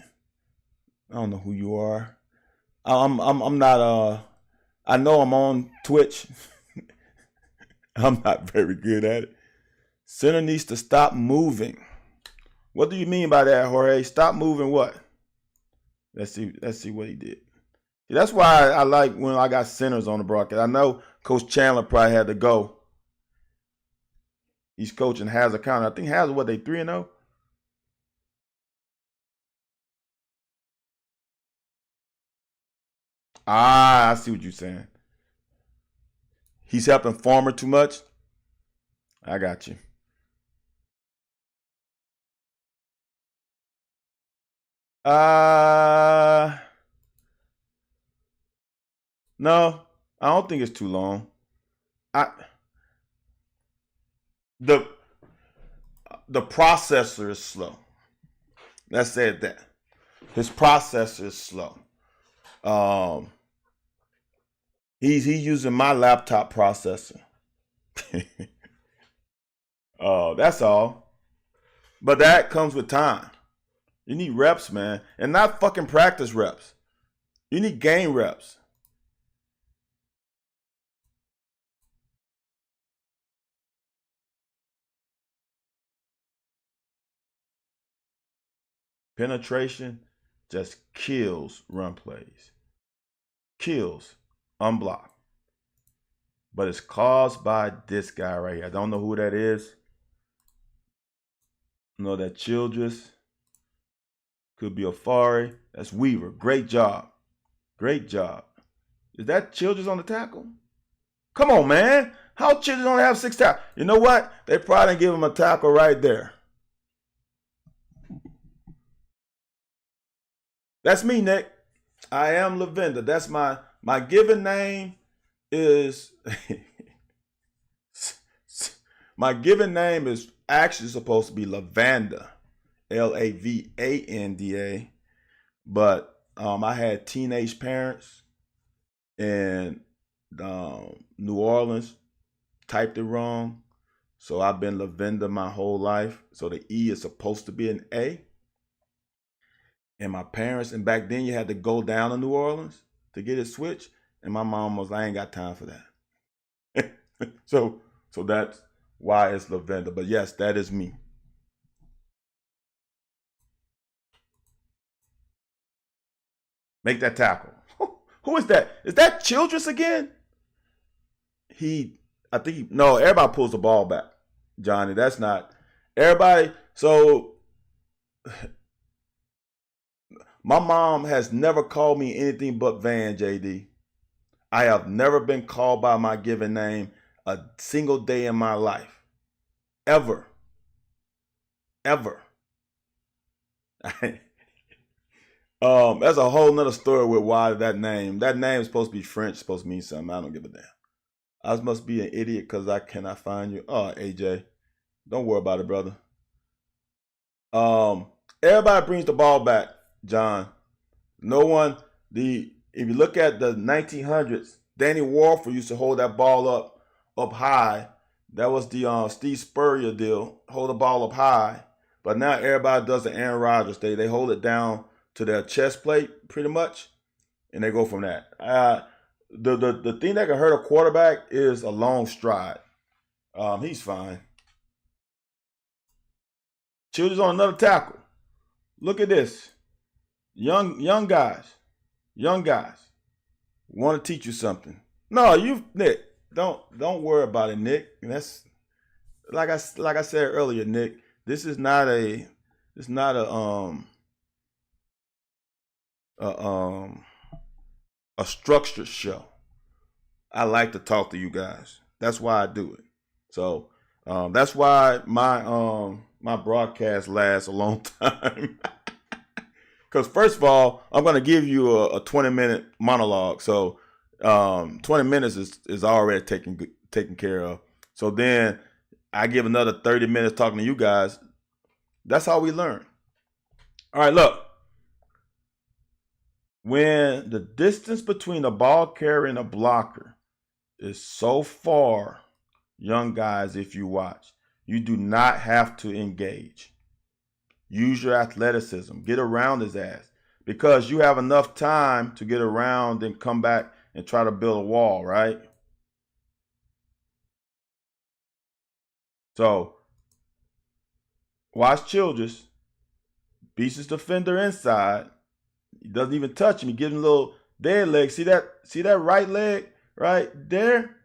I don't know who you are. I'm not I know I'm on Twitch. I'm not very good at it. Center needs to stop moving. What do you mean by that, Jorge? Stop moving what? Let's see what he did. See, that's why I like when I got centers on the broadcast. I know Coach Chandler probably had to go. He's coaching Hazard County. I think Hazard, what, they 3-0? Ah, I see what you're saying. He's helping Farmer too much? I got you. No, I don't think it's too long. The processor is slow. Let's say it that. His processor is slow. He's using my laptop processor. That's all. But that comes with time. You need reps, man. And not fucking practice reps. You need game reps. Penetration just kills run plays. Kills unblocked. But it's caused by this guy right here. I don't know who that is. I know that Childress. Could be Afari. That's Weaver. Great job. Great job. Is that Childress on the tackle? Come on, man. How Childress only have 6 tackles? You know what? They probably didn't give him a tackle right there. That's me, Nick. I am Lavender. That's my given name is my given name is actually supposed to be Lavanda, Lavanda, but I had teenage parents in New Orleans typed it wrong, so I've been Lavenda my whole life. So the E is supposed to be an A. And my parents, and back then you had to go down to New Orleans to get it switched. And my mom was, I ain't got time for that. so that's why it's Lavenda. But yes, that is me. Make that tackle. Who is that? Is that Childress again? No, everybody pulls the ball back, Johnny. That's not everybody. So my mom has never called me anything but Van, JD. I have never been called by my given name a single day in my life. Ever. Ever. That's a whole nother story with why that name. That name is supposed to be French, supposed to mean something. I don't give a damn. I must be an idiot because I cannot find you. Oh, AJ. Don't worry about it, brother. Everybody brings the ball back, John. No one, if you look at the 1900s, Danny Warford used to hold that ball up high. That was the Steve Spurrier deal, hold the ball up high. But now everybody does the Aaron Rodgers. They hold it down to their chest plate pretty much, and they go from that. The thing that can hurt a quarterback is a long stride. He's fine. Childress on another tackle. Look at this. Young guys want to teach you something. No, Nick, don't worry about it, Nick. That's like I said earlier, Nick. This is not a structured show. I like to talk to you guys. That's why I do it. So that's why my broadcast lasts a long time. Because first of all, I'm going to give you a 20-minute monologue. So 20 minutes is already taken care of. So then I give another 30 minutes talking to you guys. That's how we learn. All right, look. When the distance between a ball carrier and a blocker is so far, young guys, if you watch, you do not have to engage. Use your athleticism. Get around his ass. Because you have enough time to get around and come back and try to build a wall, right? So, watch Childress. Beats his defender inside. He doesn't even touch him. He gives him a little dead leg. See that right leg right there?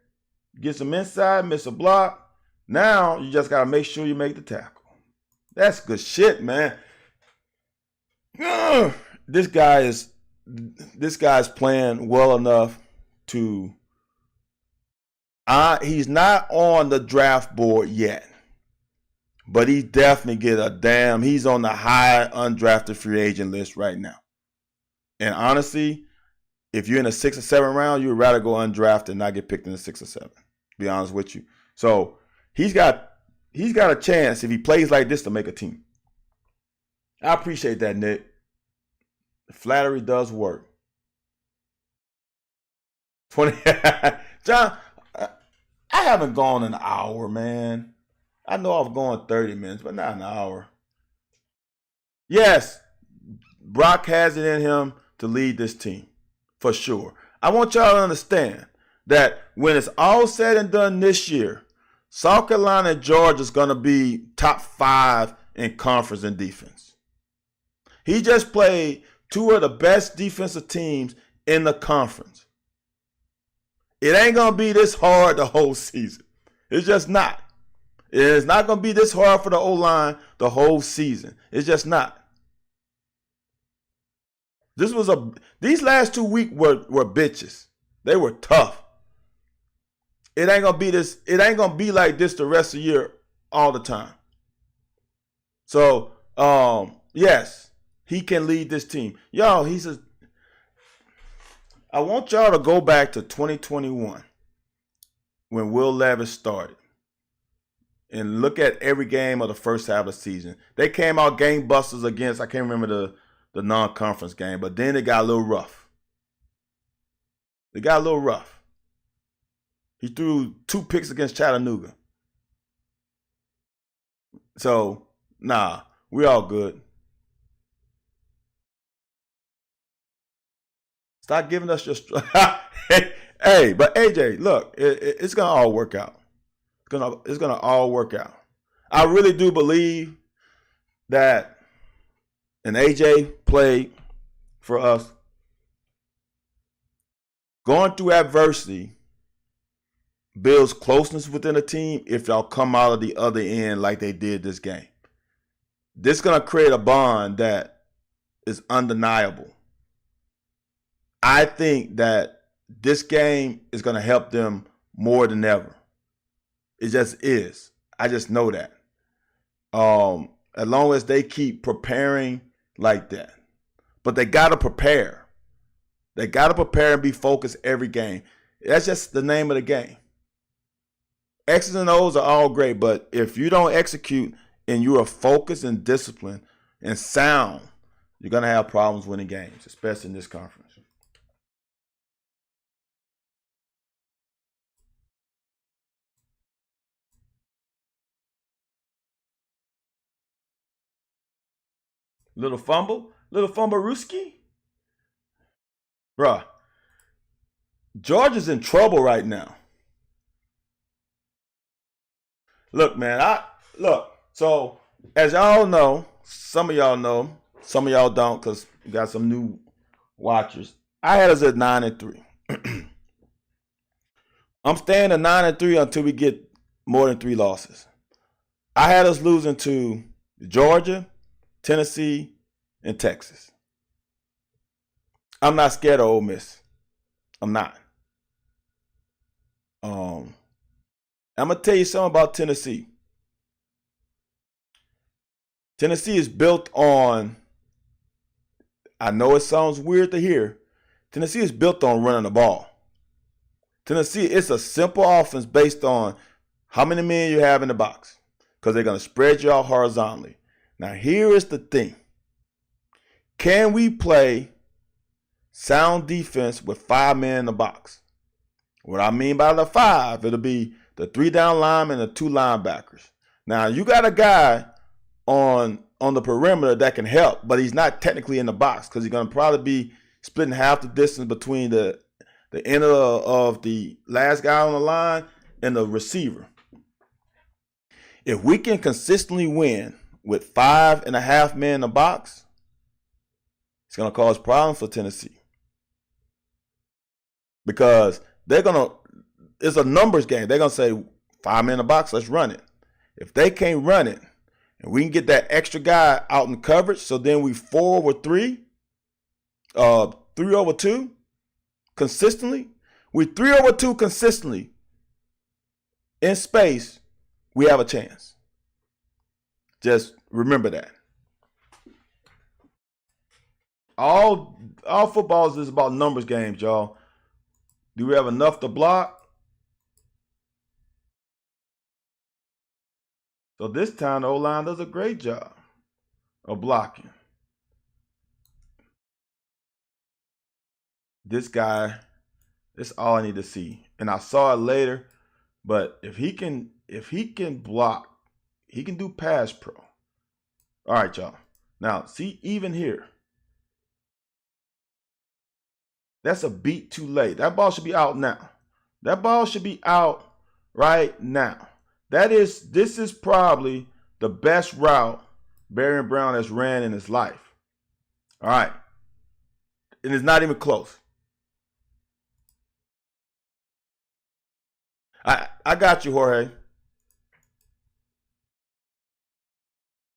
Gets him inside, miss a block. Now you just got to make sure you make the tackle. That's good shit, man. This guy's playing well enough to. He's not on the draft board yet, but he definitely he's on the high undrafted free agent list right now. And honestly, if you're in the 6th or 7th round, you would rather go undrafted and not get picked in the 6th or 7th. To be honest with you. So he's got a chance if he plays like this to make a team. I appreciate that, Nick. Flattery does work. 20 John, I haven't gone an hour, man. I know I've gone 30 minutes, but not an hour. Yes, Brock has it in him to lead this team, for sure. I want y'all to understand that when it's all said and done this year, South Carolina and Georgia is going to be top 5 in conference in defense. He just played 2 of the best defensive teams in the conference. It ain't going to be this hard the whole season. It's just not. It's not going to be this hard for the O-line the whole season. It's just not. These last 2 weeks were bitches. They were tough. It ain't gonna be like this the rest of the year all the time. So, yes, he can lead this team. Y'all, I want y'all to go back to 2021. when Will Levis started and look at every game of the first half of the season. They came out gangbusters against, I can't remember the non-conference game, but then it got a little rough. He threw 2 picks against Chattanooga. So, nah, we all good. Stop giving us your hey, but AJ, look, it's gonna all work out. It's gonna all work out. I really do believe that, and AJ played for us. Going through adversity builds closeness within a team if y'all come out of the other end like they did this game. This is gonna create a bond that is undeniable. I think that this game is going to help them more than ever. It just is. I just know that. As long as they keep preparing like that. But they got to prepare. They got to prepare and be focused every game. That's just the name of the game. X's and O's are all great, but if you don't execute and you are focused and disciplined and sound, you're going to have problems winning games, especially in this conference. Little fumble Ruski? Bruh, Georgia's in trouble right now. Look, man, so as y'all know, some of y'all know, some of y'all don't because you got some new watchers. I had us at 9-3. I'm staying at 9-3 until we get more than 3 losses. I had us losing to Georgia, Tennessee, and Texas. I'm not scared of Ole Miss. I'm not. I'm going to tell you something about Tennessee. Tennessee is built on, I know it sounds weird to hear, Tennessee is built on running the ball. Tennessee, it's a simple offense based on how many men you have in the box because they're going to spread you out horizontally. Now, here is the thing. Can we play sound defense with 5 men in the box? What I mean by the 5, it'll be the 3 down linemen and the 2 linebackers. Now, you got a guy on the perimeter that can help, but he's not technically in the box because he's going to probably be splitting half the distance between the end of the last guy on the line and the receiver. If we can consistently win with 5.5 men in the box, it's going to cause problems for Tennessee. Because it's a numbers game. They're going to say, 5 men in the box, let's run it. If they can't run it, and we can get that extra guy out in coverage, so then we 4-over-3, 3-over-2 consistently. We 3-over-2 consistently in space, we have a chance. Just remember that. All football is about numbers games, y'all. Do we have enough to block? So this time the O-line does a great job of blocking. This guy, that's all I need to see. And I saw it later, but if he can block, he can do pass pro. All right, y'all. Now, see, even here, that's a beat too late. That ball should be out now. That ball should be out right now. This is probably the best route Barion Brown has ran in his life. All right. And it's not even close. I got you, Jorge.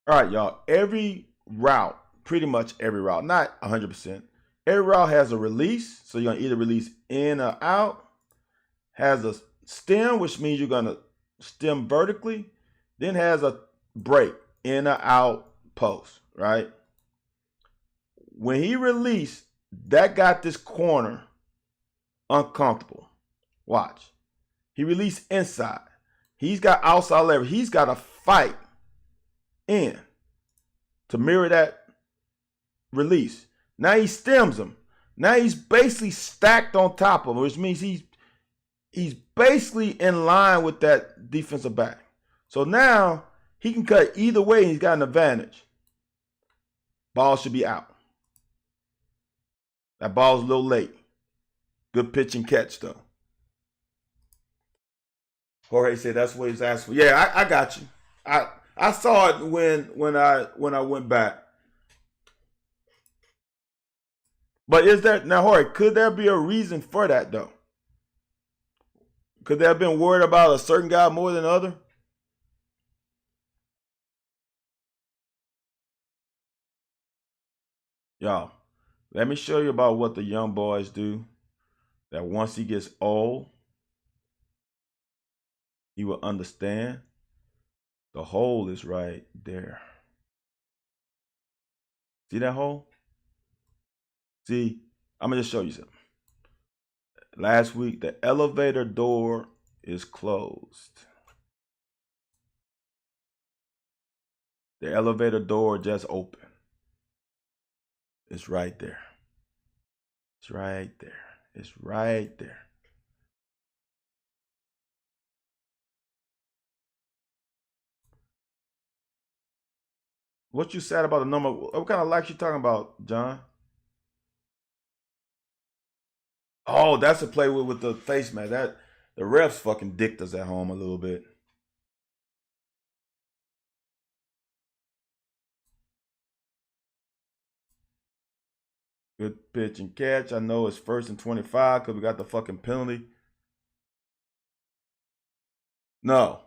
All right, y'all. Every route, pretty much every route, not 100%. Every route has a release. So you're going to either release in or out. Has a stem, which means you're going to stem vertically. Then has a break, in or out post, right? When he released, that got this corner uncomfortable. Watch. He released inside. He's got outside leverage. He's got to fight in to mirror that release. Now he stems him. Now he's basically stacked on top of him, which means he's basically in line with that defensive back. So now he can cut either way and he's got an advantage. Ball should be out. That ball's a little late. Good pitch and catch, though. Jorge said that's what he's asking for. Yeah, I got you. I saw it when I went back. But is there now, Jorge? Could there be a reason for that though? Could they have been worried about a certain guy more than other? Y'all, let me show you about what the young boys do. That once he gets old, he will understand. The hole is right there. See that hole? See, I'm going to just show you something. Last week, the elevator door is closed. The elevator door just opened. It's right there. It's right there. It's right there. What you said about the number? What kind of likes you talking about, John? Oh, that's a play with the face mask. That the refs fucking dicked us at home a little bit. Good pitch and catch. I know it's 1st and 25 because we got the fucking penalty. No.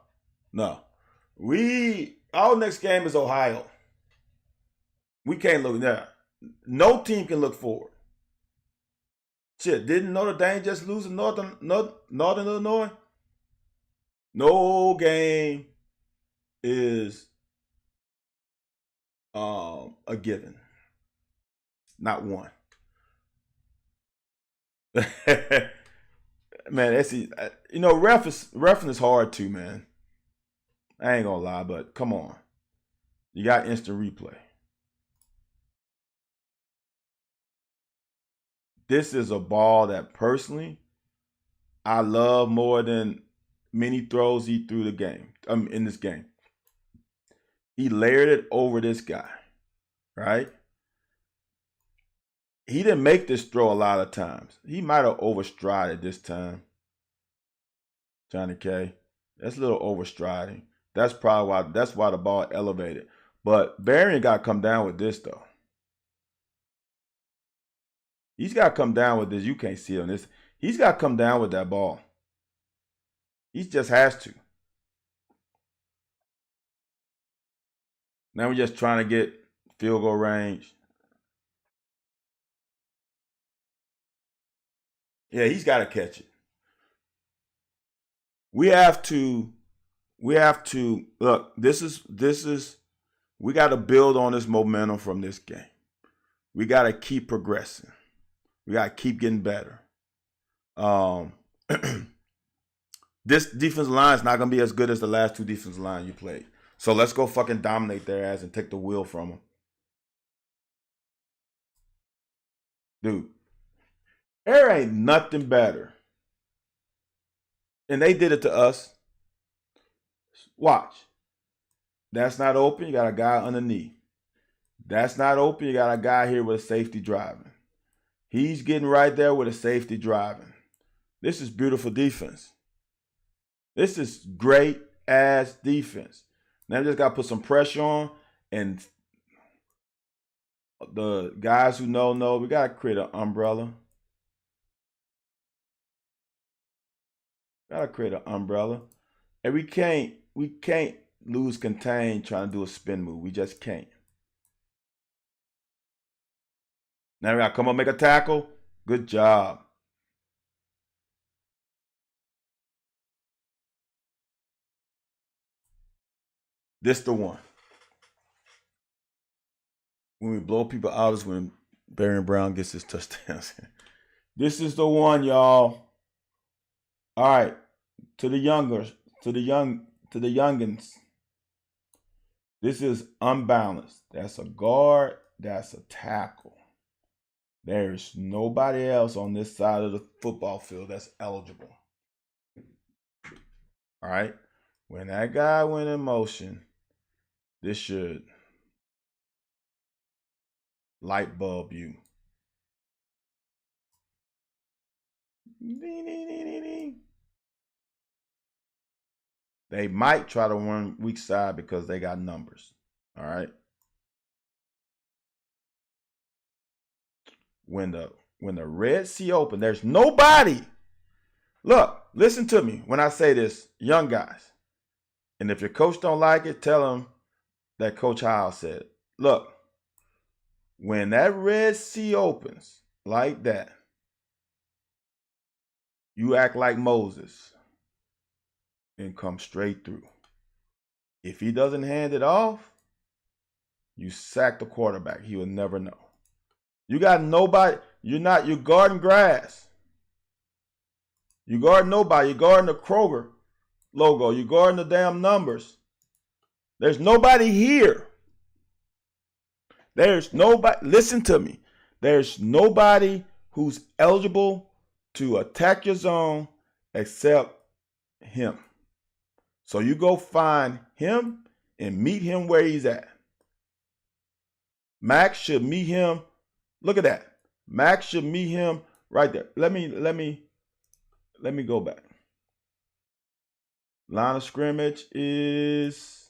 Our next game is Ohio. We can't look there. No team can look forward. Shit, didn't Notre Dame just lose to Northern Illinois? No game is a given. Not one. Man, that's refing is hard too, man. I ain't gonna lie, but come on. You got instant replay. This is a ball that personally I love more than many throws he threw the game. In this game. He layered it over this guy, right? He didn't make this throw a lot of times. He might have overstrided this time. Johnny K. That's a little overstriding. That's probably why the ball elevated. But Berrien got to come down with this though. He's got to come down with this. You can't see on this. He's got to come down with that ball. He just has to. Now we're just trying to get field goal range. Yeah, he's got to catch it. We have to look, we got to build on this momentum from this game. We got to keep progressing. We got to keep getting better. This defensive line is not going to be as good as the last two defensive lines you played. So let's go fucking dominate their ass and take the wheel from them. Dude, there ain't nothing better. And they did it to us. Watch. That's not open. You got a guy underneath. That's not open. You got a guy here with a safety driving. He's getting right there with a safety driving. This is beautiful defense. This is great ass defense. Now we just got to put some pressure on, and the guys who know, we got to create an umbrella. Got to create an umbrella. And we can't lose contain trying to do a spin move. We just can't. Now we got to come up and make a tackle. Good job. This the one. When we blow people out is when Berrien Brown gets his touchdowns. This is the one, y'all. All right. to the youngers, to the youngins. This is unbalanced. That's a guard. That's a tackle. There's nobody else on this side of the football field that's eligible. All right. When that guy went in motion, this should light bulb you. They might try to run weak side because they got numbers. All right. When the Red Sea open, there's nobody. Look, listen to me when I say this, young guys. And if your coach don't like it, tell him that Coach Howell said it. Look, when that Red Sea opens like that, you act like Moses and come straight through. If he doesn't hand it off, you sack the quarterback. He will never know. You got nobody. You're guarding grass. You guard nobody. You're guarding the Kroger logo. You're guarding the damn numbers. There's nobody here. There's nobody. Listen to me. There's nobody who's eligible to attack your zone except him. So you go find him and meet him where he's at. Max should meet him. Look at that. Max should meet him right there. Let me go back. Line of scrimmage is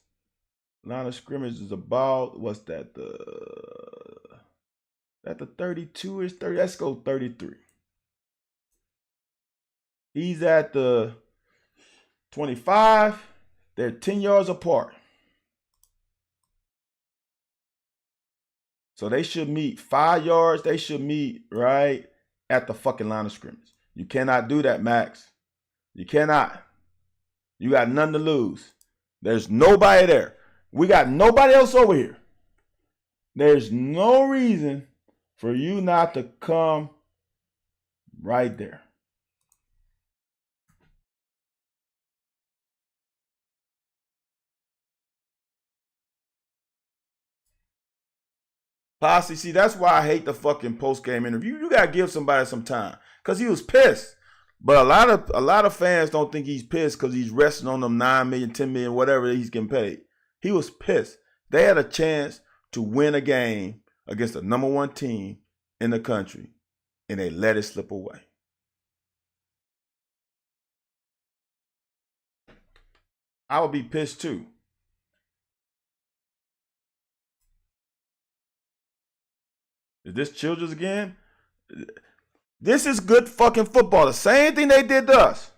about, what's that? The 32 is 30. Let's go 33. He's at the 25. They're 10 yards apart. So they should meet 5 yards. They should meet right at the fucking line of scrimmage. You cannot do that, Max. You cannot. You got nothing to lose. There's nobody there. We got nobody else over here. There's no reason for you not to come right there. Posse, see, that's why I hate the fucking post-game interview. You gotta give somebody some time. Cause he was pissed. But a lot of fans don't think he's pissed because he's resting on them 9 million, 10 million, whatever he's getting paid. He was pissed. They had a chance to win a game against the number 1 team in the country, and they let it slip away. I would be pissed too. Is this Childress again? This is good fucking football. The same thing they did to us.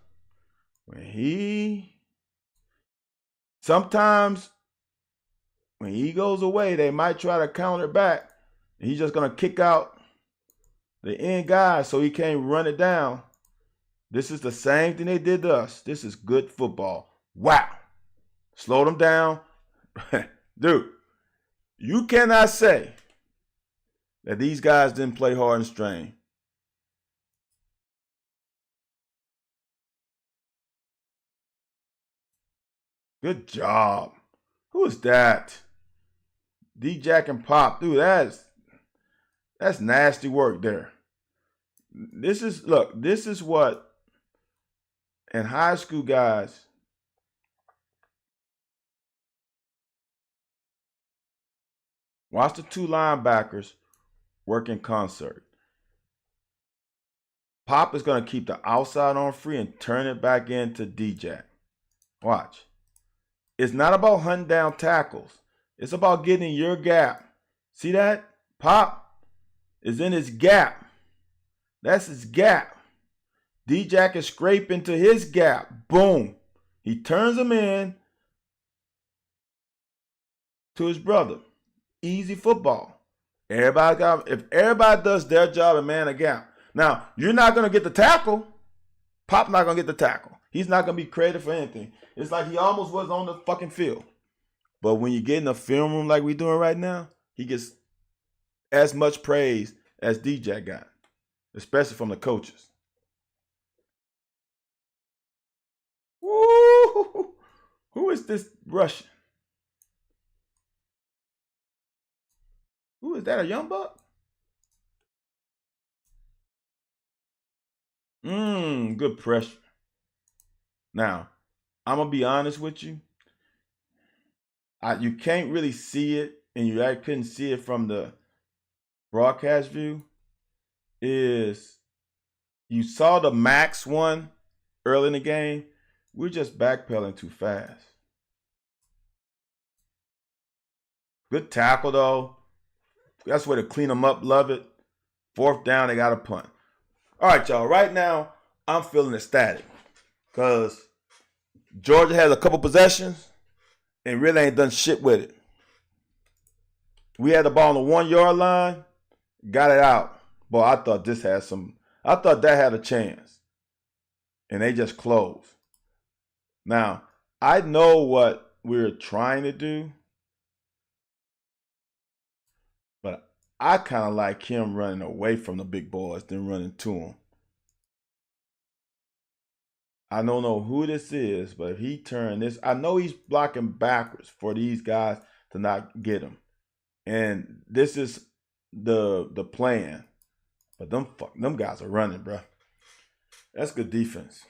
Sometimes when he goes away, they might try to counter back. And he's just going to kick out the end guy so he can't run it down. This is the same thing they did to us. This is good football. Wow. Slow them down. Dude, you cannot say that these guys didn't play hard and strain. Good job. Who is that? D-Jack and Pop. Dude, that's nasty work there. This is what in high school guys watch the 2 linebackers work in concert. Pop is going to keep the outside on free and turn it back into D-Jack. Watch. It's not about hunting down tackles. It's about getting in your gap. See that? Pop is in his gap. That's his gap. D-Jack is scraping to his gap. Boom. He turns him in to his brother. Easy football. If everybody does their job and man a gap. Now, you're not going to get the tackle. Pop not going to get the tackle. He's not going to be credited for anything. It's like he almost was on the fucking field. But when you get in the film room like we're doing right now, he gets as much praise as D-Jack got, especially from the coaches. Who is this Russian? Who is that? A young buck? Good pressure. Now, I'm gonna be honest with you. You can't really see it, and I couldn't see it from the broadcast view. Is you saw the max one early in the game? We're just backpedaling too fast. Good tackle though. That's where to clean them up. Love it. 4th down, they got a punt. All right, y'all. Right now, I'm feeling ecstatic because Georgia has a couple possessions and really ain't done shit with it. We had the ball on the 1-yard line, got it out. Boy, I thought that had a chance. And they just closed. Now, I know what we're trying to do, but I kind of like him running away from the big boys than running to them. I don't know who this is, but if he turned this, I know he's blocking backwards for these guys to not get him. And this is the plan. But them guys are running, bro. That's good defense.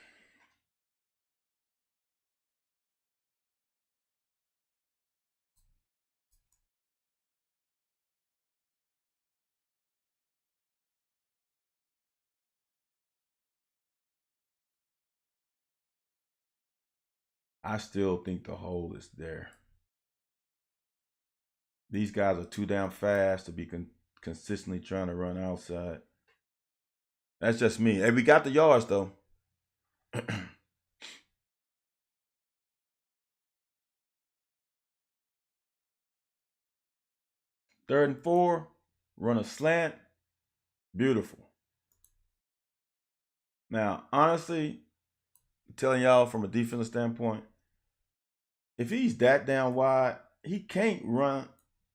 I still think the hole is there. These guys are too damn fast to be consistently trying to run outside. That's just me. Hey, we got the yards, though. 3rd and 4, run a slant. Beautiful. Now, honestly, I'm telling y'all from a defensive standpoint, if he's that down wide, he can't run.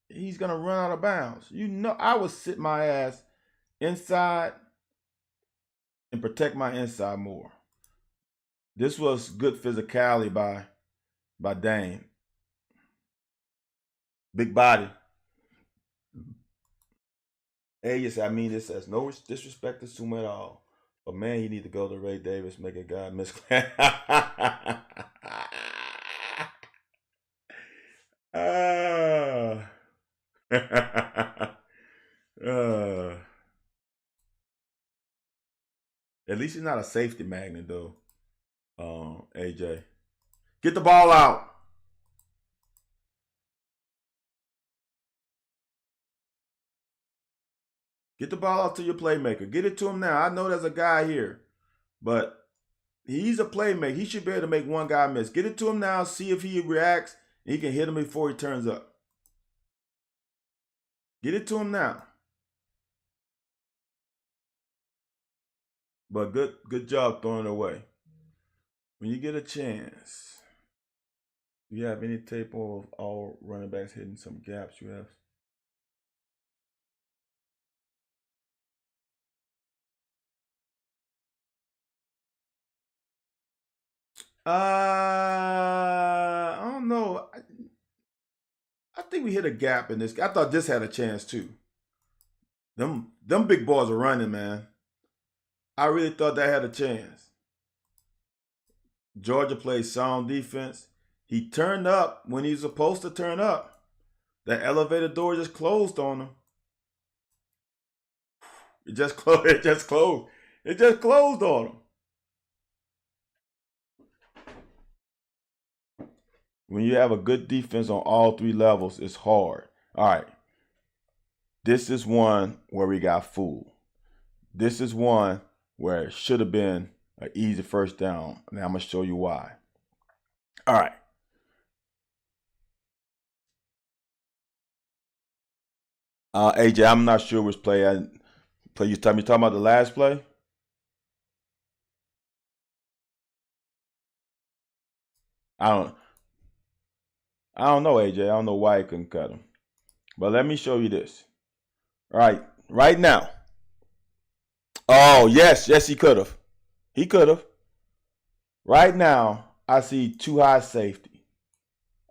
He's going to run out of bounds. You know, I would sit my ass inside and protect my inside more. This was good physicality by Dane. Big body. Hey, yes, I mean this as no disrespect to Suma at all. But man, you need to go to Ray Davis, make a guy miss. At least he's not a safety magnet, though. AJ, get the ball out. Get the ball out to your playmaker. Get it to him now. I know there's a guy here, but he's a playmaker. He should be able to make one guy miss. Get it to him now. See if he reacts. He can hit him before he turns up. Get it to him now. But good job throwing it away. When you get a chance, do you have any tape of all running backs hitting some gaps you have? I don't know. I think we hit a gap in this. I thought this had a chance too. Them big boys are running, man. I really thought that had a chance. Georgia plays sound defense. He turned up when he's supposed to turn up. That elevator door just closed on him. It just closed. It just closed. It just closed on him. When you have a good defense on all 3 levels, it's hard. All right. This is one where we got fooled. This is one where it should have been an easy first down. Now I'm going to show you why. All right. AJ, I'm not sure which play. You talking about the last play? I don't know, AJ. I don't know why he couldn't cut him. But let me show you this. All right. Right now. Oh, yes, he could have. He could have. Right now, I see too high safety.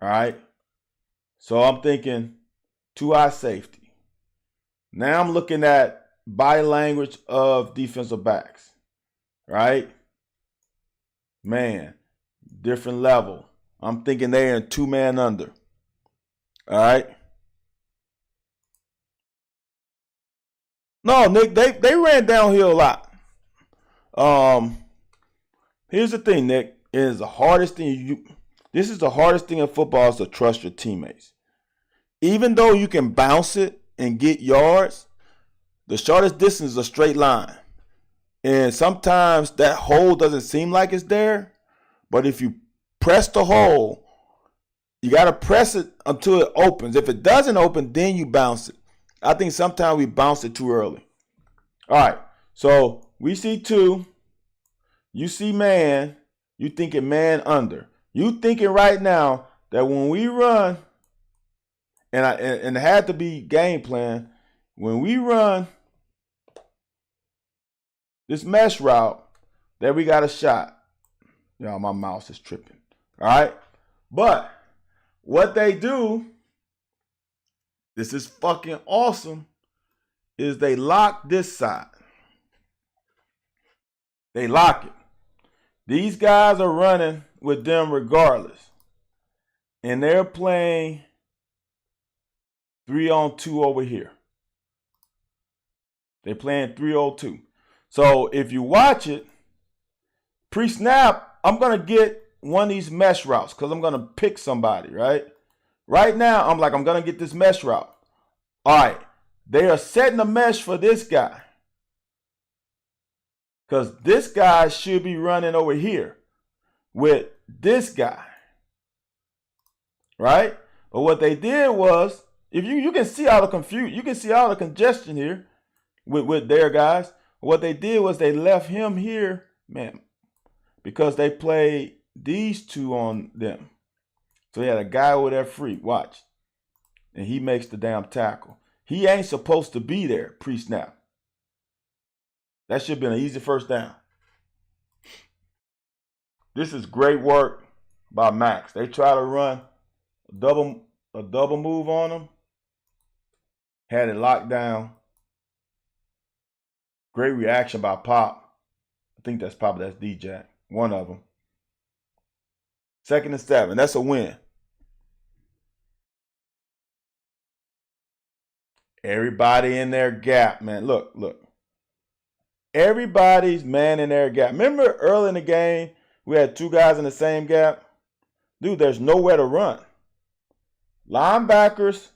All right. So I'm thinking 2-eye safety. Now I'm looking at body language of defensive backs. Right? Man, different level. I'm thinking they're in 2-man under. All right. No, Nick, they ran downhill a lot. Here's the thing, Nick. It is the hardest thing this is the hardest thing in football is to trust your teammates. Even though you can bounce it and get yards, the shortest distance is a straight line. And sometimes that hole doesn't seem like it's there, but if you press the hole, you got to press it until it opens. If it doesn't open, then you bounce it. I think sometimes we bounce it too early. All right, so we see 2. You see man. You thinking man under. You thinking right now that when we run, and it had to be game plan, when we run this mesh route, that we got a shot. Y'all, my mouse is tripping. All right, but what they do, this is fucking awesome, is they lock this side. They lock it. These guys are running with them regardless. And they're playing 3-on-2 over here. They're playing 3-on-2. So if you watch it, pre-snap, I'm going to get one of these mesh routes because I'm going to pick somebody, right? Right now, I'm going to get this mesh route. All right. They are setting a mesh for this guy. Because this guy should be running over here with this guy. Right? But what they did was, if you can see all the confusion, you can see all the congestion here with their guys. What they did was they left him here, man, because they played these 2 on them. So they had a guy over there free. Watch. And he makes the damn tackle. He ain't supposed to be there pre-snap. That should have been an easy first down. This is great work by Max. They try to run a double move on him. Had it locked down. Great reaction by Pop. I think that's D-Jack. One of them. 2nd and 7. That's a win. Everybody in their gap, man. Look. Everybody's man in their gap. Remember early in the game, we had 2 guys in the same gap? Dude, there's nowhere to run. Linebackers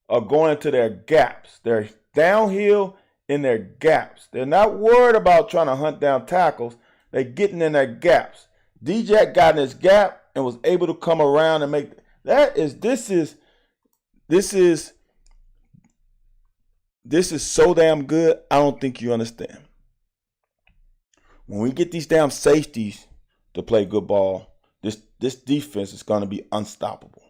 are going into their gaps. They're downhill in their gaps. They're not worried about trying to hunt down tackles. They're getting in their gaps. D-Jack got in his gap and was able to come around and make this is so damn good. I don't think you understand. When we get these damn safeties to play good ball, this defense is going to be unstoppable.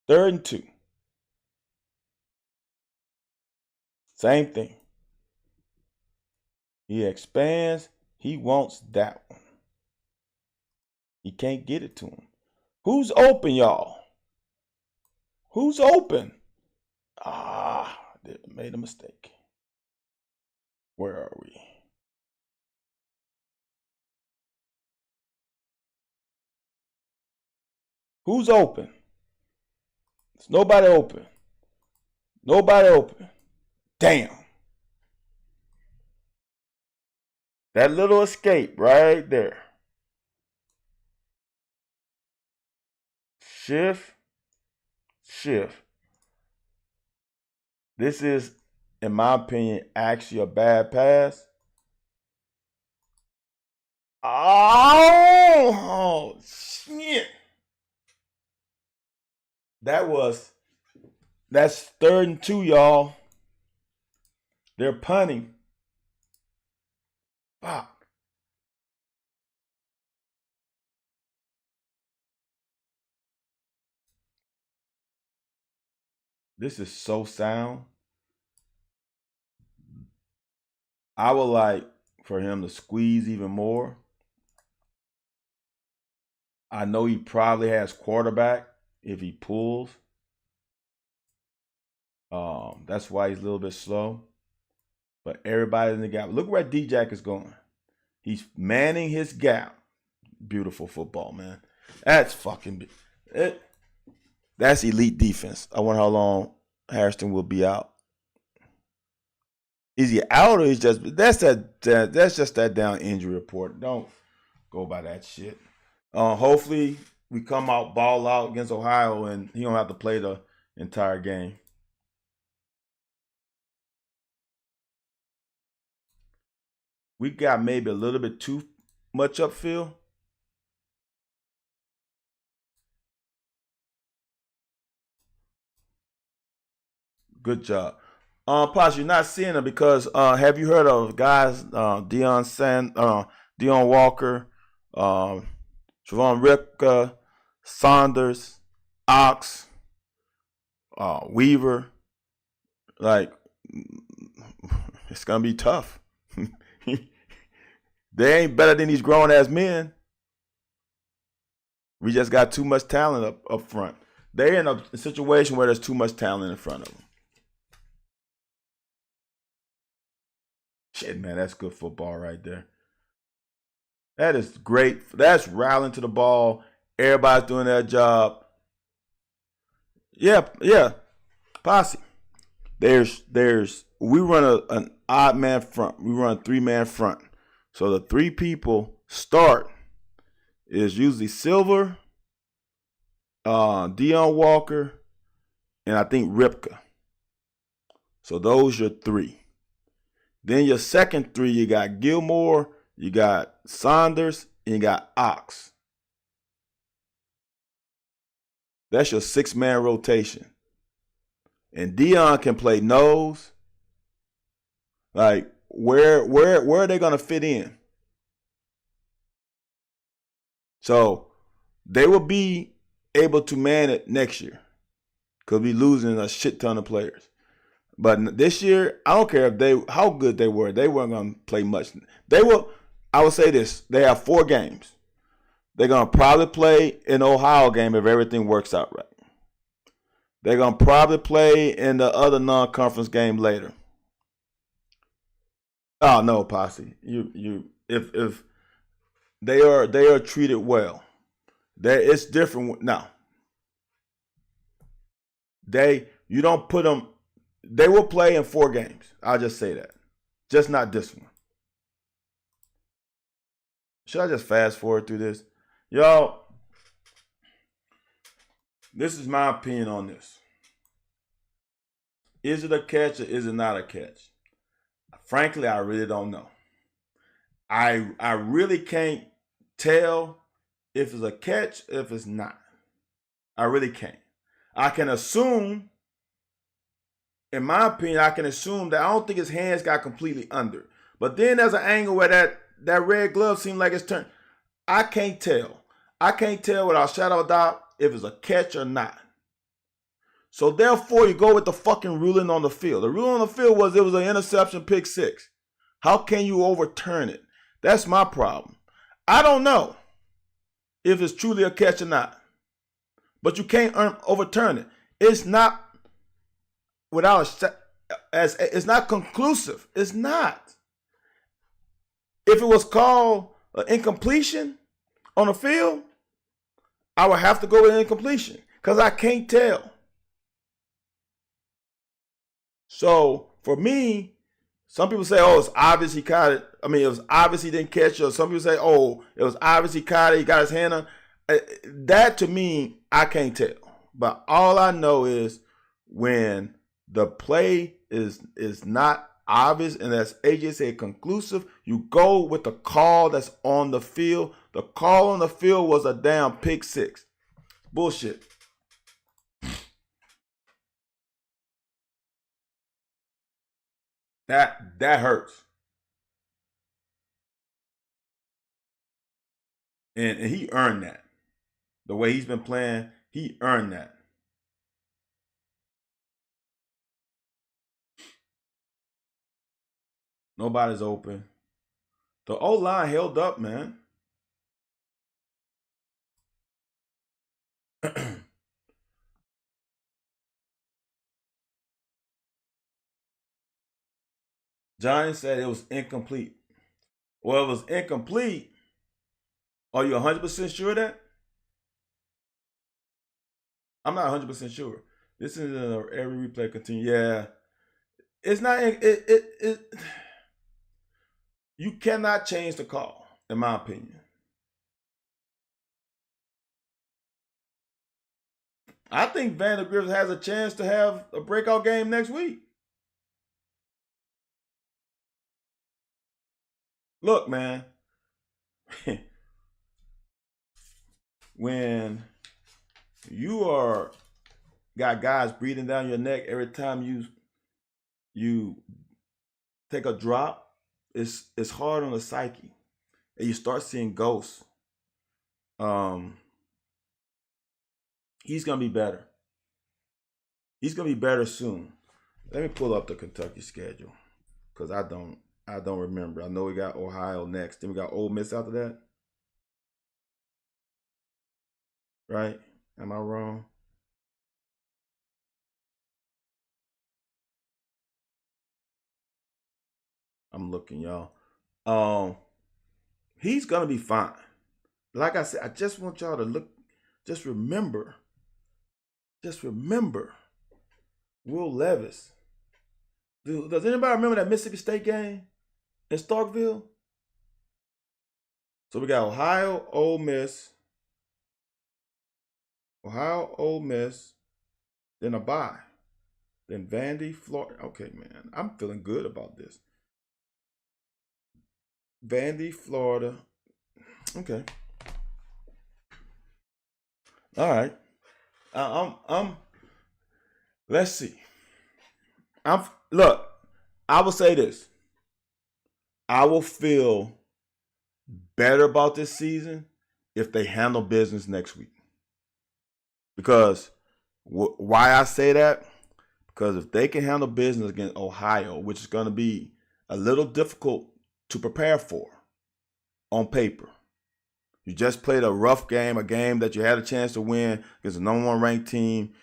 Third and 2. Same thing. He expands. He wants that one. He can't get it to him. Who's open, y'all? Who's open? Made a mistake. Where are we? Who's open? There's nobody open. Nobody open. Damn. That little escape right there. Shift. This is, in my opinion, actually a bad pass. Oh, shit. That's 3rd and 2, y'all. They're punting. Fuck. This is so sound. I would like for him to squeeze even more. I know he probably has quarterback if he pulls. That's why he's a little bit slow. But everybody in the gap. Look where D-Jack is going. He's manning his gap. Beautiful football, man. That's fucking it. That's elite defense. I wonder how long Harrison will be out. Is he out or is just that's just that down injury report. Don't go by that shit. Hopefully we come out ball out against Ohio and he don't have to play the entire game. We got maybe a little bit too much upfield. Good job. Posh, you're not seeing them because have you heard of guys Deion Walker, Trevon Ripka, Saunders, Ox, Weaver? Like, it's gonna be tough. They ain't better than these grown ass men. We just got too much talent up front. They're in a situation where there's too much talent in front of them. Shit, man, that's good football right there. That is great. That's rallying to the ball. Everybody's doing their job. Yeah. Posse. We run an odd man front. We run a 3-man front. So the 3 people start is usually Silver, Deion Walker, and I think Ripka. So those are 3. Then your second 3, you got Gilmore, you got Saunders, and you got Ox. That's your 6-man rotation. And Deion can play nose. Like, where are they going to fit in? So they will be able to man it next year because we're losing a shit ton of players. But this year, I don't care how good they were. They weren't going to play much. I would say this. They have 4 games. They're going to probably play an Ohio game if everything works out right. They're going to probably play in the other non-conference game later. Oh no, Posse. If they are treated well. It's different now. You don't put them. They will play in 4 games. I'll just say that. Just not this one. Should I just fast forward through this? Y'all, this is my opinion on this. Is it a catch or is it not a catch? Frankly, I really don't know. I really can't tell if it's a catch, if it's not. I really can't. I can assume, in my opinion, I don't think his hands got completely under. But then there's an angle where that red glove seemed like it's turned. I can't tell. I can't tell without shadow of doubt if it's a catch or not. So therefore, you go with the fucking ruling on the field. The ruling on the field was it was an interception, pick 6. How can you overturn it? That's my problem. I don't know if it's truly a catch or not. But you can't overturn it. It's not it's not conclusive. It's not. If it was called an incompletion on the field, I would have to go with incompletion because I can't tell. So for me, some people say, oh, it's obvious he caught it. I mean, it was obvious he didn't catch it. Or some people say, oh, it was obvious he caught it. He got his hand on. That to me, I can't tell. But all I know is when the play is not obvious and as AJ said, conclusive, you go with the call that's on the field. The call on the field was a damn pick 6. Bullshit. That hurts. And he earned that. The way he's been playing, he earned that. Nobody's open. The O-line held up, man. Johnny said it was incomplete. Well, it was incomplete. Are you 100% sure of that? I'm not 100% sure. This is every replay continue. Yeah. It's not, you cannot change the call, in my opinion. I think Vandergrift has a chance to have a breakout game next week. Look, man, when you got guys breathing down your neck every time you take a drop, it's hard on the psyche, and you start seeing ghosts. He's gonna be better. He's gonna be better soon. Let me pull up the Kentucky schedule because I don't remember. I know we got Ohio next. Then we got Ole Miss after that. Right? Am I wrong? I'm looking, y'all. He's gonna be fine. Like I said, I just want y'all to look. Just remember. Will Levis. Does anybody remember that Mississippi State game in Starkville? So we got Ohio, Ole Miss, then a bye, then Vandy, Florida. Okay, man, I'm feeling good about this. Vandy, Florida. Okay. All right. Let's see. Look. I will say this. I will feel better about this season if they handle business next week. Because why I say that? Because if they can handle business against Ohio, which is going to be a little difficult to prepare for on paper. You just played a rough game, a game that you had a chance to win against the number one ranked team.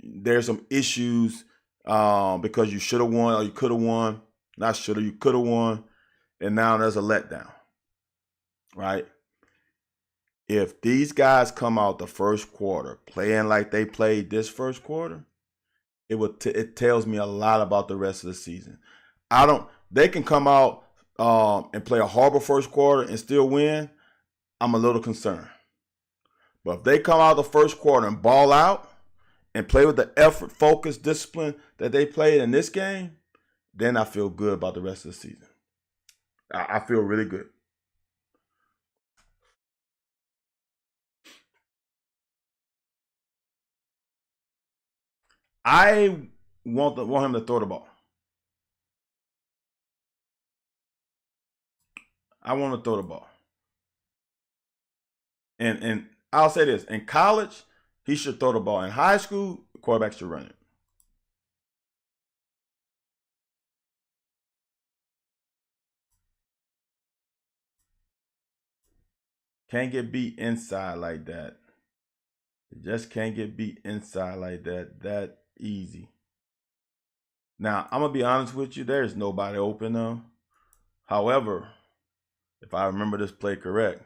There's some issues because you should have won or you could have won. Not should have, you could have won. And now there's a letdown, right? If these guys come out the first quarter playing like they played this first quarter, it tells me a lot about the rest of the season. They can come out and play a horrible first quarter and still win. I'm a little concerned. But if they come out the first quarter and ball out and play with the effort, focus, discipline that they played in this game, then I feel good about the rest of the season. I feel really good. I want him to throw the ball. I want to throw the ball. And I'll say this. In college, he should throw the ball. In high school, the quarterback should run it. Can't get beat inside like that. You just can't get beat inside like that easy. Now, I'm going to be honest with you. There's nobody open though. However, if I remember this play correct,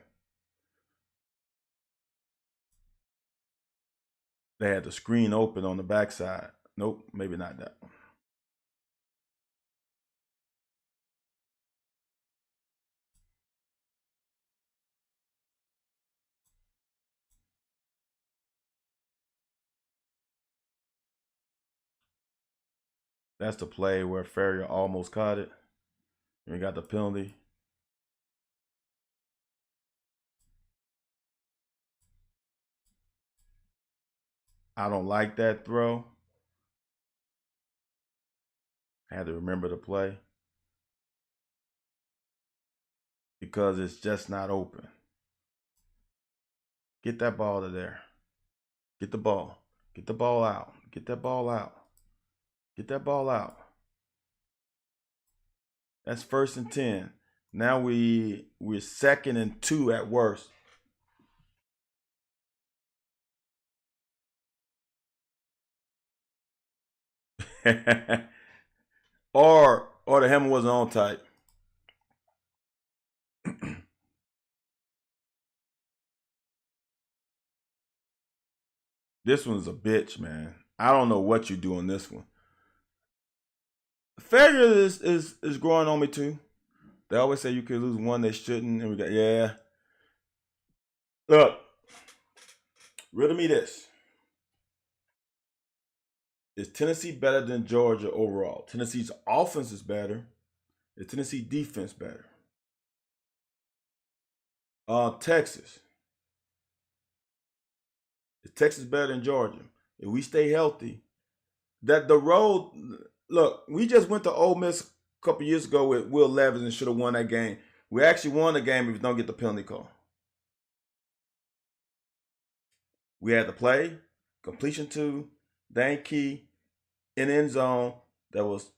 they had the screen open on the backside. Nope, maybe not that one. That's the play where Ferrier almost caught it. And we got the penalty. I don't like that throw. I had to remember the play because it's just not open. Get that ball to there. Get the ball. Get the ball out. Get that ball out. Get that ball out. That's 1st and 10. Now we're 2nd and 2 at worst. or the helmet wasn't on tight. This one's a bitch, man. I don't know what you do on this one. Failure is growing on me too. They always say you could lose one they shouldn't, and we got Look, riddle me this: is Tennessee better than Georgia overall? Tennessee's offense is better. Is Tennessee defense better? Texas. Is Texas better than Georgia? If we stay healthy, that the road. Look, we just went to Ole Miss a couple years ago with Will Levis and should have won that game. We actually won the game if we don't get the penalty call. We had to play, completion 2, Dane Key, in end zone that was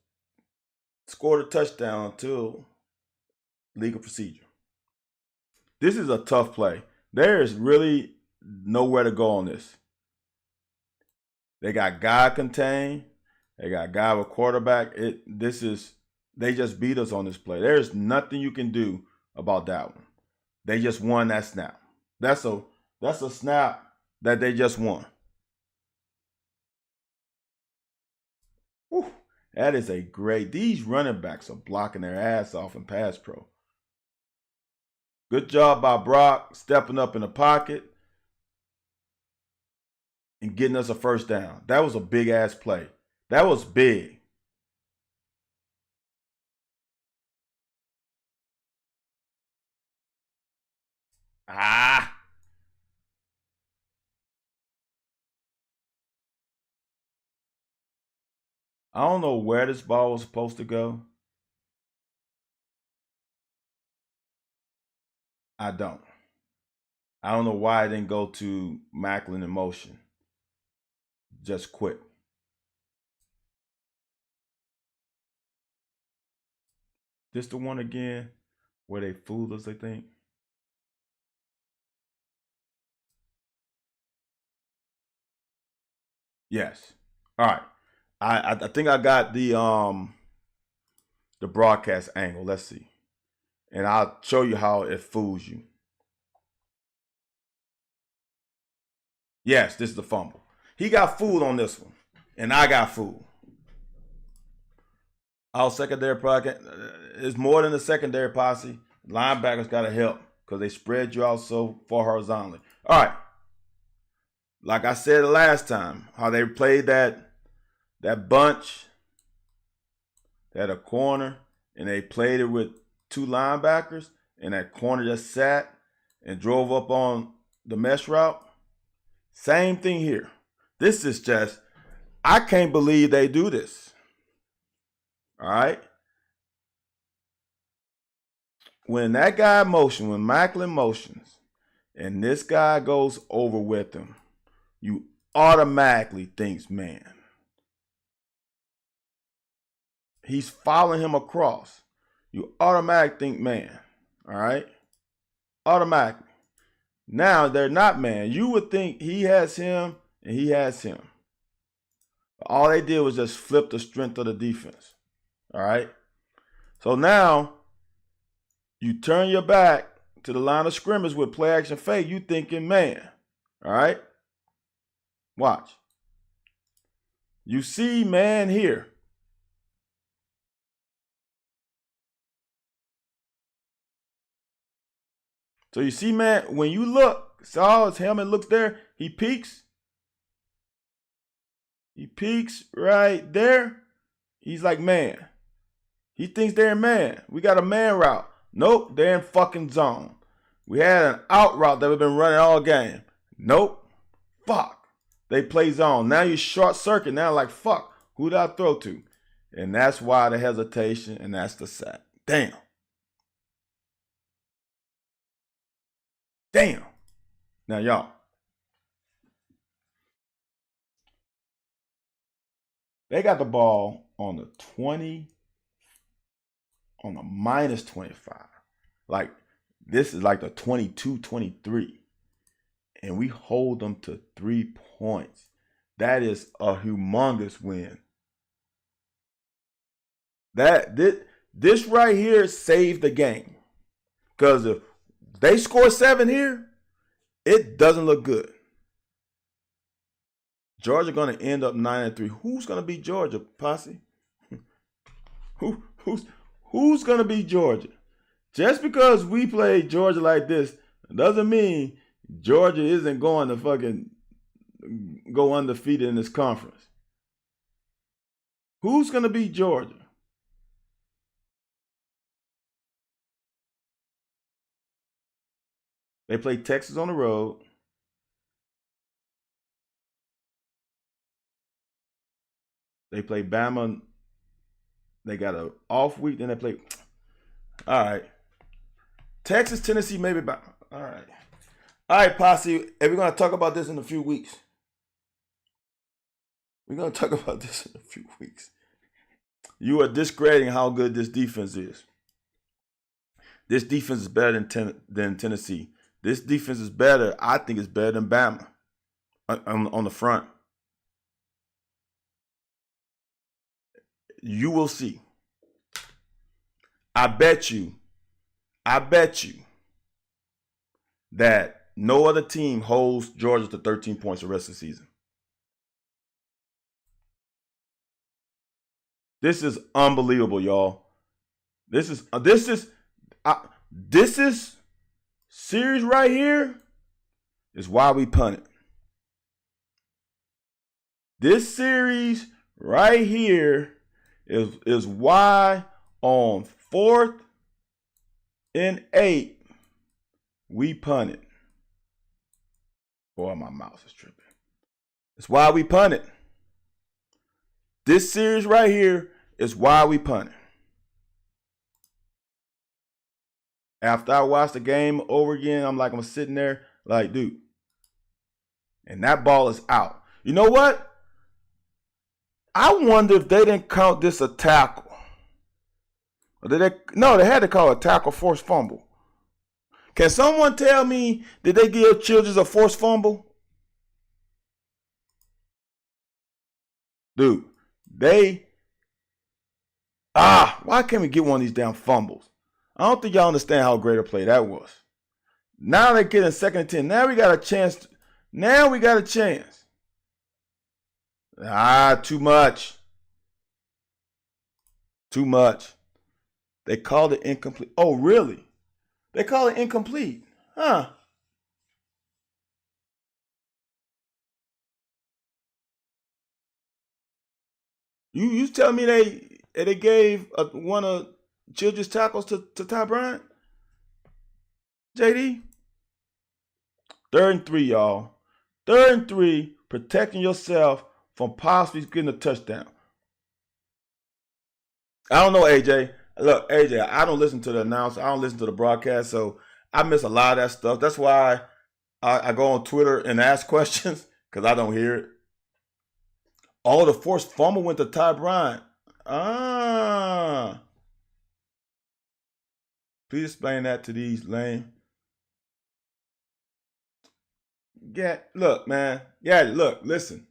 scored a touchdown until legal procedure. This is a tough play. There is really nowhere to go on this. They got guy contained. They got guy with quarterback. They just beat us on this play. There's nothing you can do about that one. They just won that snap. That's a snap that they just won. Whew, that is a great. These running backs are blocking their ass off in pass pro. Good job by Brock stepping up in the pocket and getting us a first down. That was a big ass play. That was big. I don't know where this ball was supposed to go. I don't. I don't know why I didn't go to Macklin in motion. Just quit. This the one again where they fooled us, I think. Yes. All right. I think I got the broadcast angle. Let's see. And I'll show you how it fools you. Yes, this is the fumble. He got fooled on this one, and I got fooled. Our secondary pocket is more than the secondary posse. Linebackers got to help because they spread you out so far horizontally. All right. Like I said last time, how they played that bunch, at a corner, and they played it with 2 linebackers, and that corner just sat and drove up on the mesh route. Same thing here. This is just, I can't believe they do this. All right? When that guy motions, when Macklin motions, and this guy goes over with him, you automatically think, man, he's following him across. You automatically think, man. All right? Automatically. Now they're not man. You would think he has him and he has him. All they did was just flip the strength of the defense. All right? So now you turn your back to the line of scrimmage with play action fake. You thinking man. All right? Watch. You see man here. So you see, man, when you look, saw his helmet looks there, he peeks. He peeks right there. He's like, man. He thinks they're in man. We got a man route. Nope, they're in fucking zone. We had an out route that we've been running all game. Nope. Fuck. They play zone. Now you short circuit. Now like, fuck. Who did I throw to? And that's why the hesitation, and that's the sack. Damn. Damn. Now, y'all. They got the ball on the 20, on the minus 25. Like, this is like the 22-23. And we hold them to 3 points. That is a humongous win. This right here saved the game. Because if they score 7 here, it doesn't look good. Georgia going to end up 9-3. Who's going to beat Georgia, Posse? Who's going to beat Georgia? Just because we play Georgia like this doesn't mean Georgia isn't going to fucking go undefeated in this conference. Who's going to beat Georgia? They play Texas on the road. They play Bama. They got an off week. Then they play. All right. Texas, Tennessee, maybe. All right. All right, Posse. And we're going to talk about this in a few weeks. We're going to talk about this in a few weeks. You are discrediting how good this defense is. This defense is better than Tennessee. This defense is better. I think it's better than Bama on the front. You will see. I bet you that no other team holds Georgia to 13 points the rest of the season. This is unbelievable, y'all. This is series right here is why we punted. This series right here is why on 4th and 8 we punted. Boy, my mouse is tripping. It's why we punted. This series right here is why we punted. After I watched the game over again, I'm sitting there like, dude. And that ball is out. You know what? I wonder if they didn't count this a tackle. Or no, they had to call it a tackle forced fumble. Can someone tell me, did they give Childress a forced fumble? Dude, why can't we get one of these damn fumbles? I don't think y'all understand how great a play that was. Now they're getting 2nd and 10. Now we got a chance. Too much. Too much. They called it incomplete. Oh, really? They call it incomplete. Huh. You tell me they gave one of Childress tackles to Ty Bryant? JD? 3rd and 3, y'all. 3rd and 3, protecting yourself from possibly getting a touchdown. I don't know, AJ. Look, AJ, I don't listen to the announcer. I don't listen to the broadcast, so I miss a lot of that stuff. That's why I go on Twitter and ask questions, because I don't hear it. Oh, the forced fumble went to Ty Bryant. Please explain that to these lame. Yeah, look, man. Yeah, look, listen.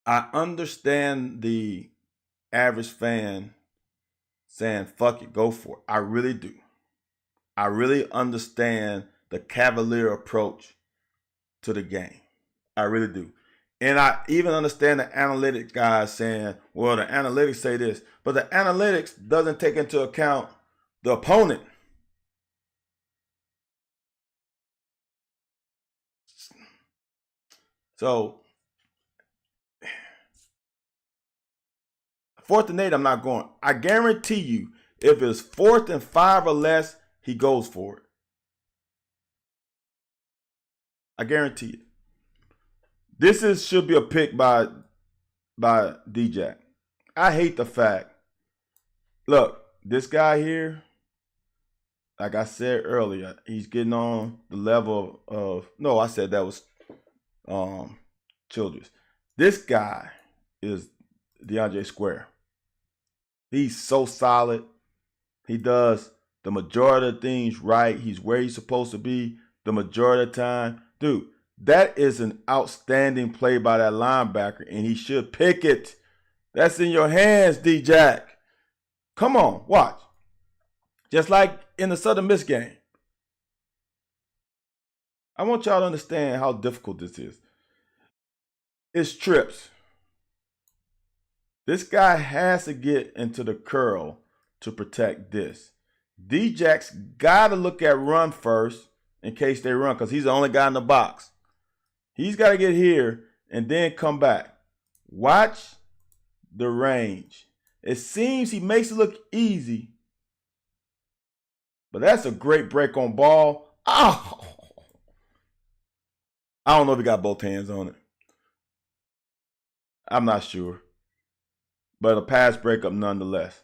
I understand the average fan saying, fuck it, go for it. I really do. I really understand the cavalier approach to the game. I really do. And I even understand the analytics guys saying, well, the analytics say this. But the analytics doesn't take into account the opponent. So, 4th and 8, I'm not going. I guarantee you, if it's 4th and 5 or less, he goes for it. I guarantee it. This should be a pick by D-Jack. I hate the fact. Look, this guy here, like I said earlier, he's getting on the level of. No, I said that was Childress. This guy is DeAndre Square. He's so solid. He does the majority of things right. He's where he's supposed to be the majority of the time. Dude, that is an outstanding play by that linebacker, and he should pick it. That's in your hands, D-Jack. Come on, watch. Just like in the Southern Miss game. I want y'all to understand how difficult this is. It's trips. This guy has to get into the curl to protect this. D-Jack's got to look at run first in case they run, because he's the only guy in the box. He's got to get here and then come back. Watch the range. It seems he makes it look easy, but that's a great break on ball. Oh! I don't know if he got both hands on it. I'm not sure. But a pass breakup nonetheless.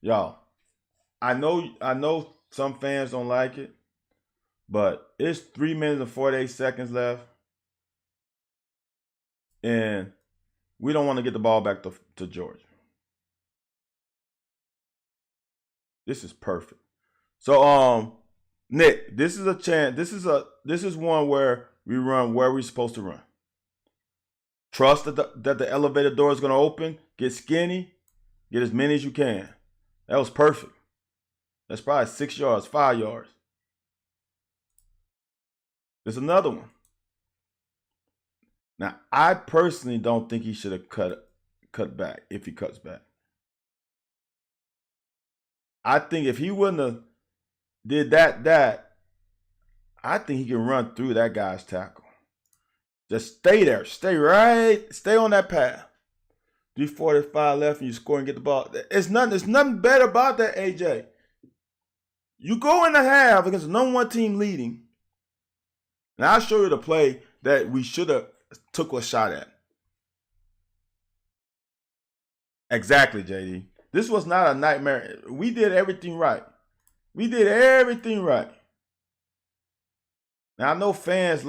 Y'all, I know some fans don't like it, but it's 3 minutes and 48 seconds left. And we don't want to get the ball back to Georgia. This is perfect. So, Nick, this is a chance. This is one where we run where we're supposed to run. Trust that the elevator door is going to open. Get skinny. Get as many as you can. That was perfect. That's probably 6 yards, 5 yards. There's another one. Now, I personally don't think he should have cut back if he cuts back. I think if he wouldn't have did that, I think he can run through that guy's tackle. Just stay there. Stay on that path. 3:45 left and you score and get the ball. There's nothing better about that, AJ. You go in the half against the number 1 team leading. And I'll show you the play that we should have took a shot at. Exactly, JD. This was not a nightmare. We did everything right. Now, I know fans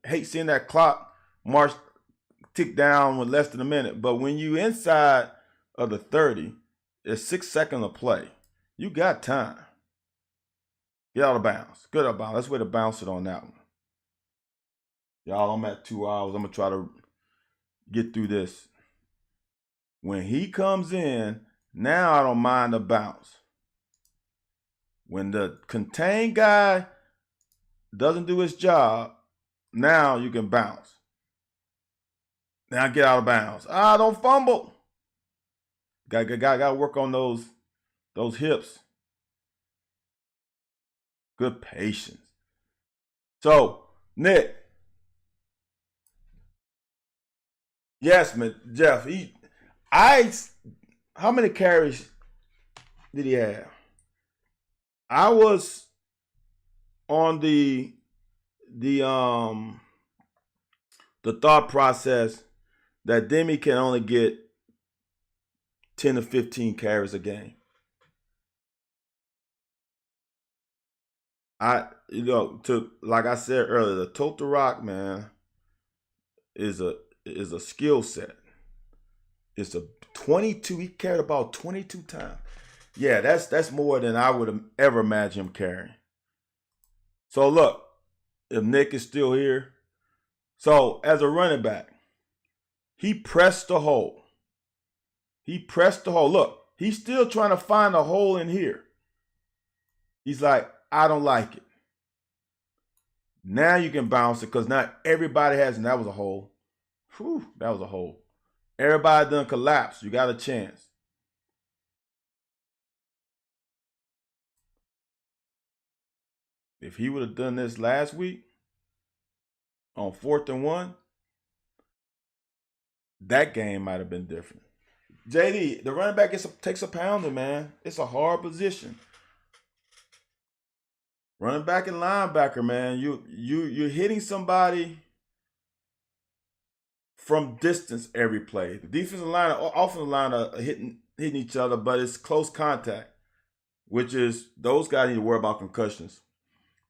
hate seeing that clock march tick down with less than a minute. But when you inside of the 30, it's 6 seconds of play. You got time. Get out of bounds. Good out of bounds. That's where to bounce it on that one. Y'all, I'm at 2 hours. I'm going to try to get through this. When he comes in, now I don't mind the bounce. When the contained guy doesn't do his job, now you can bounce. Now get out of bounds. Don't fumble. Got to work on those hips. Good patience. So, Nick. Yes, man, Jeff. How many carries did he have? I was on the thought process that Demi can only get 10 to 15 carries a game. Like I said earlier, the Tote the Rock, man, is a skill set. It's a 22. He carried about 22 times. Yeah, that's more than I would have ever imagined him carrying. So look, if Nick is still here, so as a running back, he pressed the hole. Look, he's still trying to find a hole in here. He's like, I don't like it. Now you can bounce it because not everybody has, and that was a hole. Whew, that was a hole. Everybody done collapsed. You got a chance. If he would have done this last week on 4th and 1, that game might have been different. JD, the running back takes a pounder, man. It's a hard position. Running back and linebacker, man. You're hitting somebody from distance every play. The defensive line and offensive line are hitting each other, but it's close contact, which is those guys need to worry about concussions.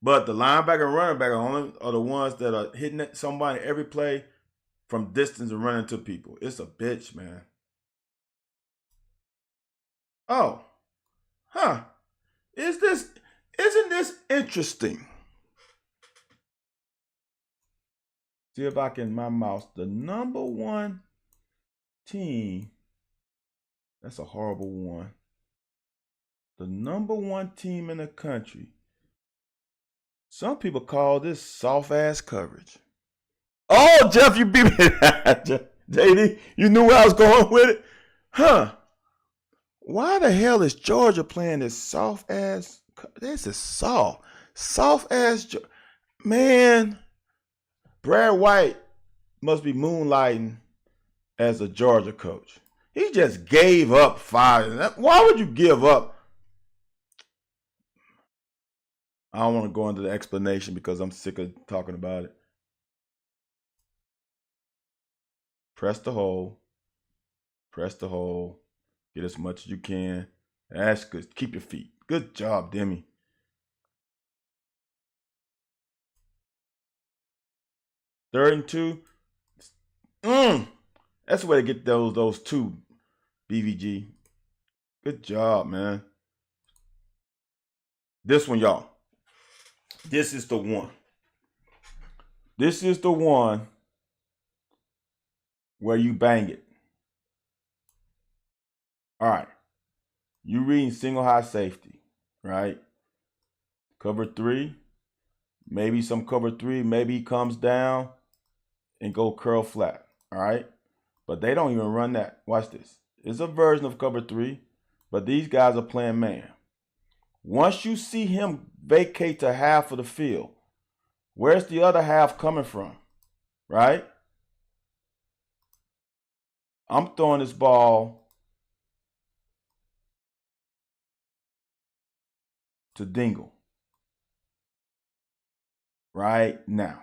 But the linebacker and running back are the ones that are hitting somebody every play from distance and running to people. It's a bitch, man. Oh, huh. Isn't this interesting? See if I can my mouse. The number one team. That's a horrible one. The number one team in the country. Some people call this soft ass coverage. Oh, Jeff, you beat me. JD, you knew where I was going with it? Huh. Why the hell is Georgia playing this soft ass? This is soft. Soft ass. Man, Brad White must be moonlighting as a Georgia coach. He just gave up 5. Why would you give up? I don't want to go into the explanation because I'm sick of talking about it. Press the hole. Press the hole. Get as much as you can. That's good. Keep your feet. Good job, Demi. Third and 2. That's the way to get those 2, BVG. Good job, man. This one, y'all. This is the one. This is the one where you bang it. All right. You reading single high safety, right? Cover 3. Maybe some cover 3. Maybe he comes down and go curl flat. All right. But they don't even run that. Watch this. It's a version of cover 3, but these guys are playing man. Once you see him vacate to half of the field, where's the other half coming from? Right? I'm throwing this ball to Dingle right now.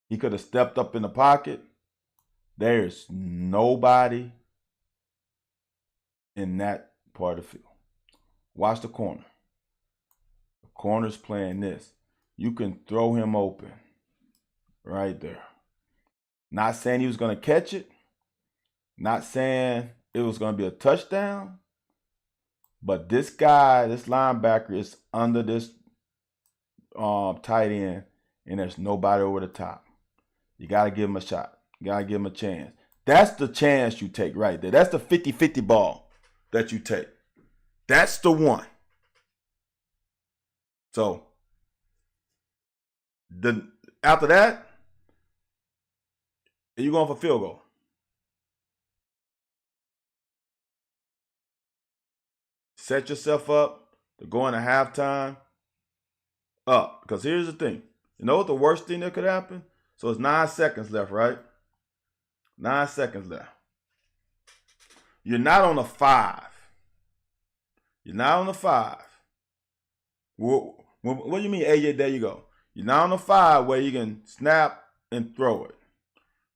He could have stepped up in the pocket. There's nobody in that part of the field. Watch the corner. The corner's playing this. You can throw him open right there. Not saying he was going to catch it. Not saying it was going to be a touchdown. But this guy, this linebacker is under this tight end, and there's nobody over the top. You got to give him a shot. You got to give him a chance. That's the chance you take right there. That's the 50-50 ball that you take. That's the one. So, after that, you're going for field goal. Set yourself up to go into halftime up. Because here's the thing. You know what the worst thing that could happen? So it's 9 seconds left, right? 9 seconds left. You're not on a 5. You're not on a 5. What do you mean, AJ? There you go. You're not on a 5 where you can snap and throw it.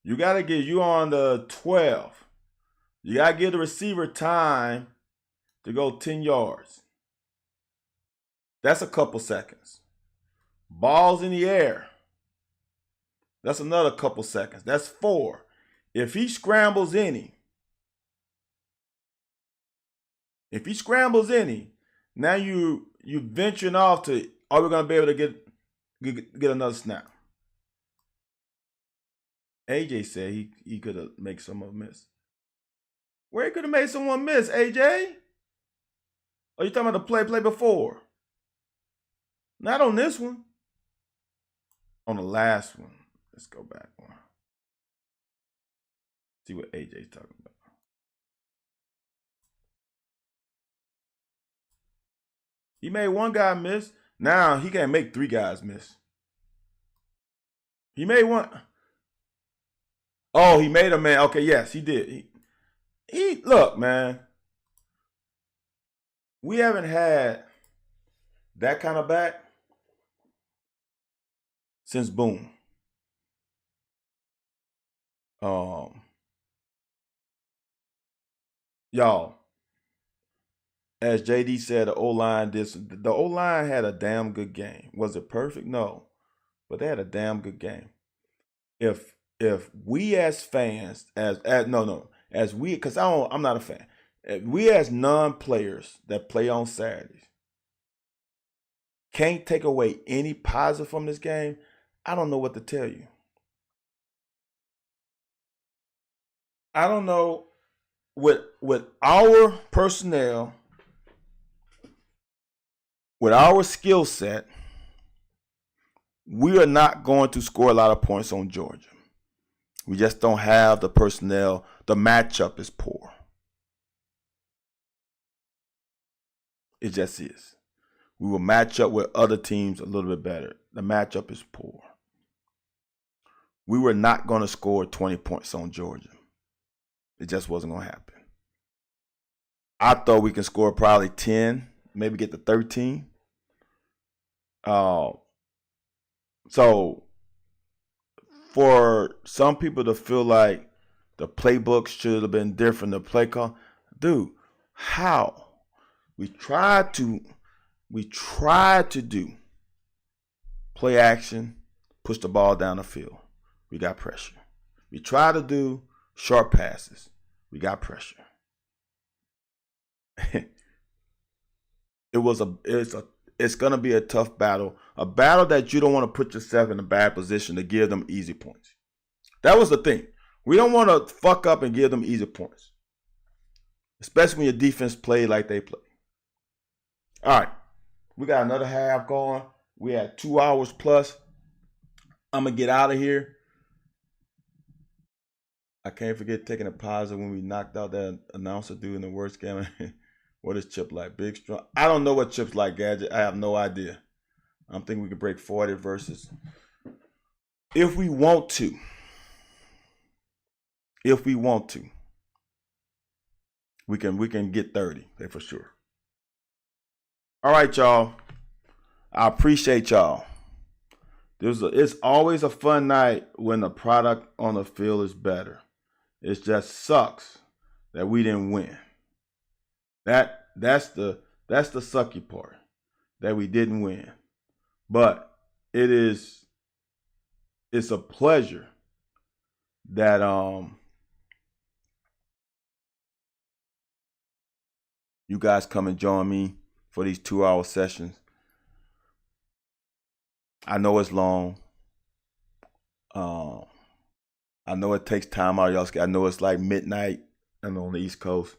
You got to get you on the 12. You got to give the receiver time to go 10 yards. That's a couple seconds. Ball's in the air. That's another couple seconds. That's 4. If he scrambles any, now you venturing off to, are we going to be able to get another snap? AJ said he could have made someone miss. Where he could have made someone miss, AJ? Are you talking about the play before? Not on this one. On the last one. Let's go back one. See what AJ's talking about. He made one guy miss. Now he can't make 3 guys miss. He made one. Oh, he made a man. Okay, yes, he did. He look, man. We haven't had that kind of back since Boom. Y'all, as JD said, the O-line the O-line had a damn good game. Was it perfect? No. But they had a damn good game. If we as fans, as we, because I'm not a fan. If we as non-players that play on Saturdays can't take away any positive from this game, I don't know what to tell you. I don't know with our personnel, with our skill set, we are not going to score a lot of points on Georgia. We just don't have the personnel. The matchup is poor. It just is. We will match up with other teams a little bit better. The matchup is poor. We were not going to score 20 points on Georgia. It just wasn't going to happen. I thought we could score probably 10, maybe get to 13. So for some people to feel like the playbook should have been different, the play call, dude, how? We tried to do play action, push the ball down the field. We got pressure. We tried to do short passes. We got pressure. It's gonna be a tough battle, a battle that you don't want to put yourself in a bad position to give them easy points. That was the thing. We don't want to fuck up and give them easy points, especially when your defense played like they play. All right, we got another half going. We had 2 hours plus. I'm gonna get out of here. I can't forget taking a positive when we knocked out that announcer dude in the worst game. What is Chip like? Big, strong? I don't know what Chip's like, Gadget. I have no idea. I'm thinking we could break 40 versus. If we want to. We can get 30, for sure. All right, y'all. I appreciate y'all. It's always a fun night when the product on the field is better. It just sucks that we didn't win. That's the sucky part, that we didn't win. But it's a pleasure that you guys come and join me for these 2-hour sessions. I know it's long. I know it takes time out of y'all. I know it's like midnight and on the East Coast.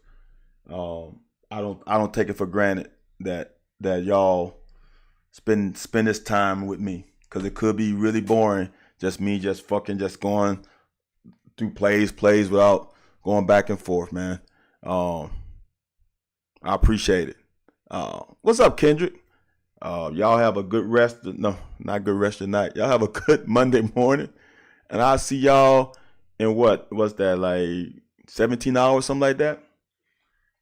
I don't take it for granted that y'all spend this time with me, because it could be really boring. Just me just going through plays without going back and forth, man. I appreciate it. What's up, Kendrick? Y'all have a good rest. No, not good rest of the night. Y'all have a good Monday morning, and I'll see y'all in what's that, like 17 hours, something like that.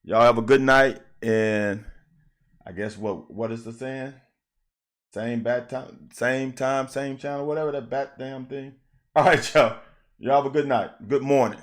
Y'all have a good night, and I guess what is the saying? Same bat time, same time, same channel, whatever that bat damn thing. All right, y'all. Y'all have a good night. Good morning.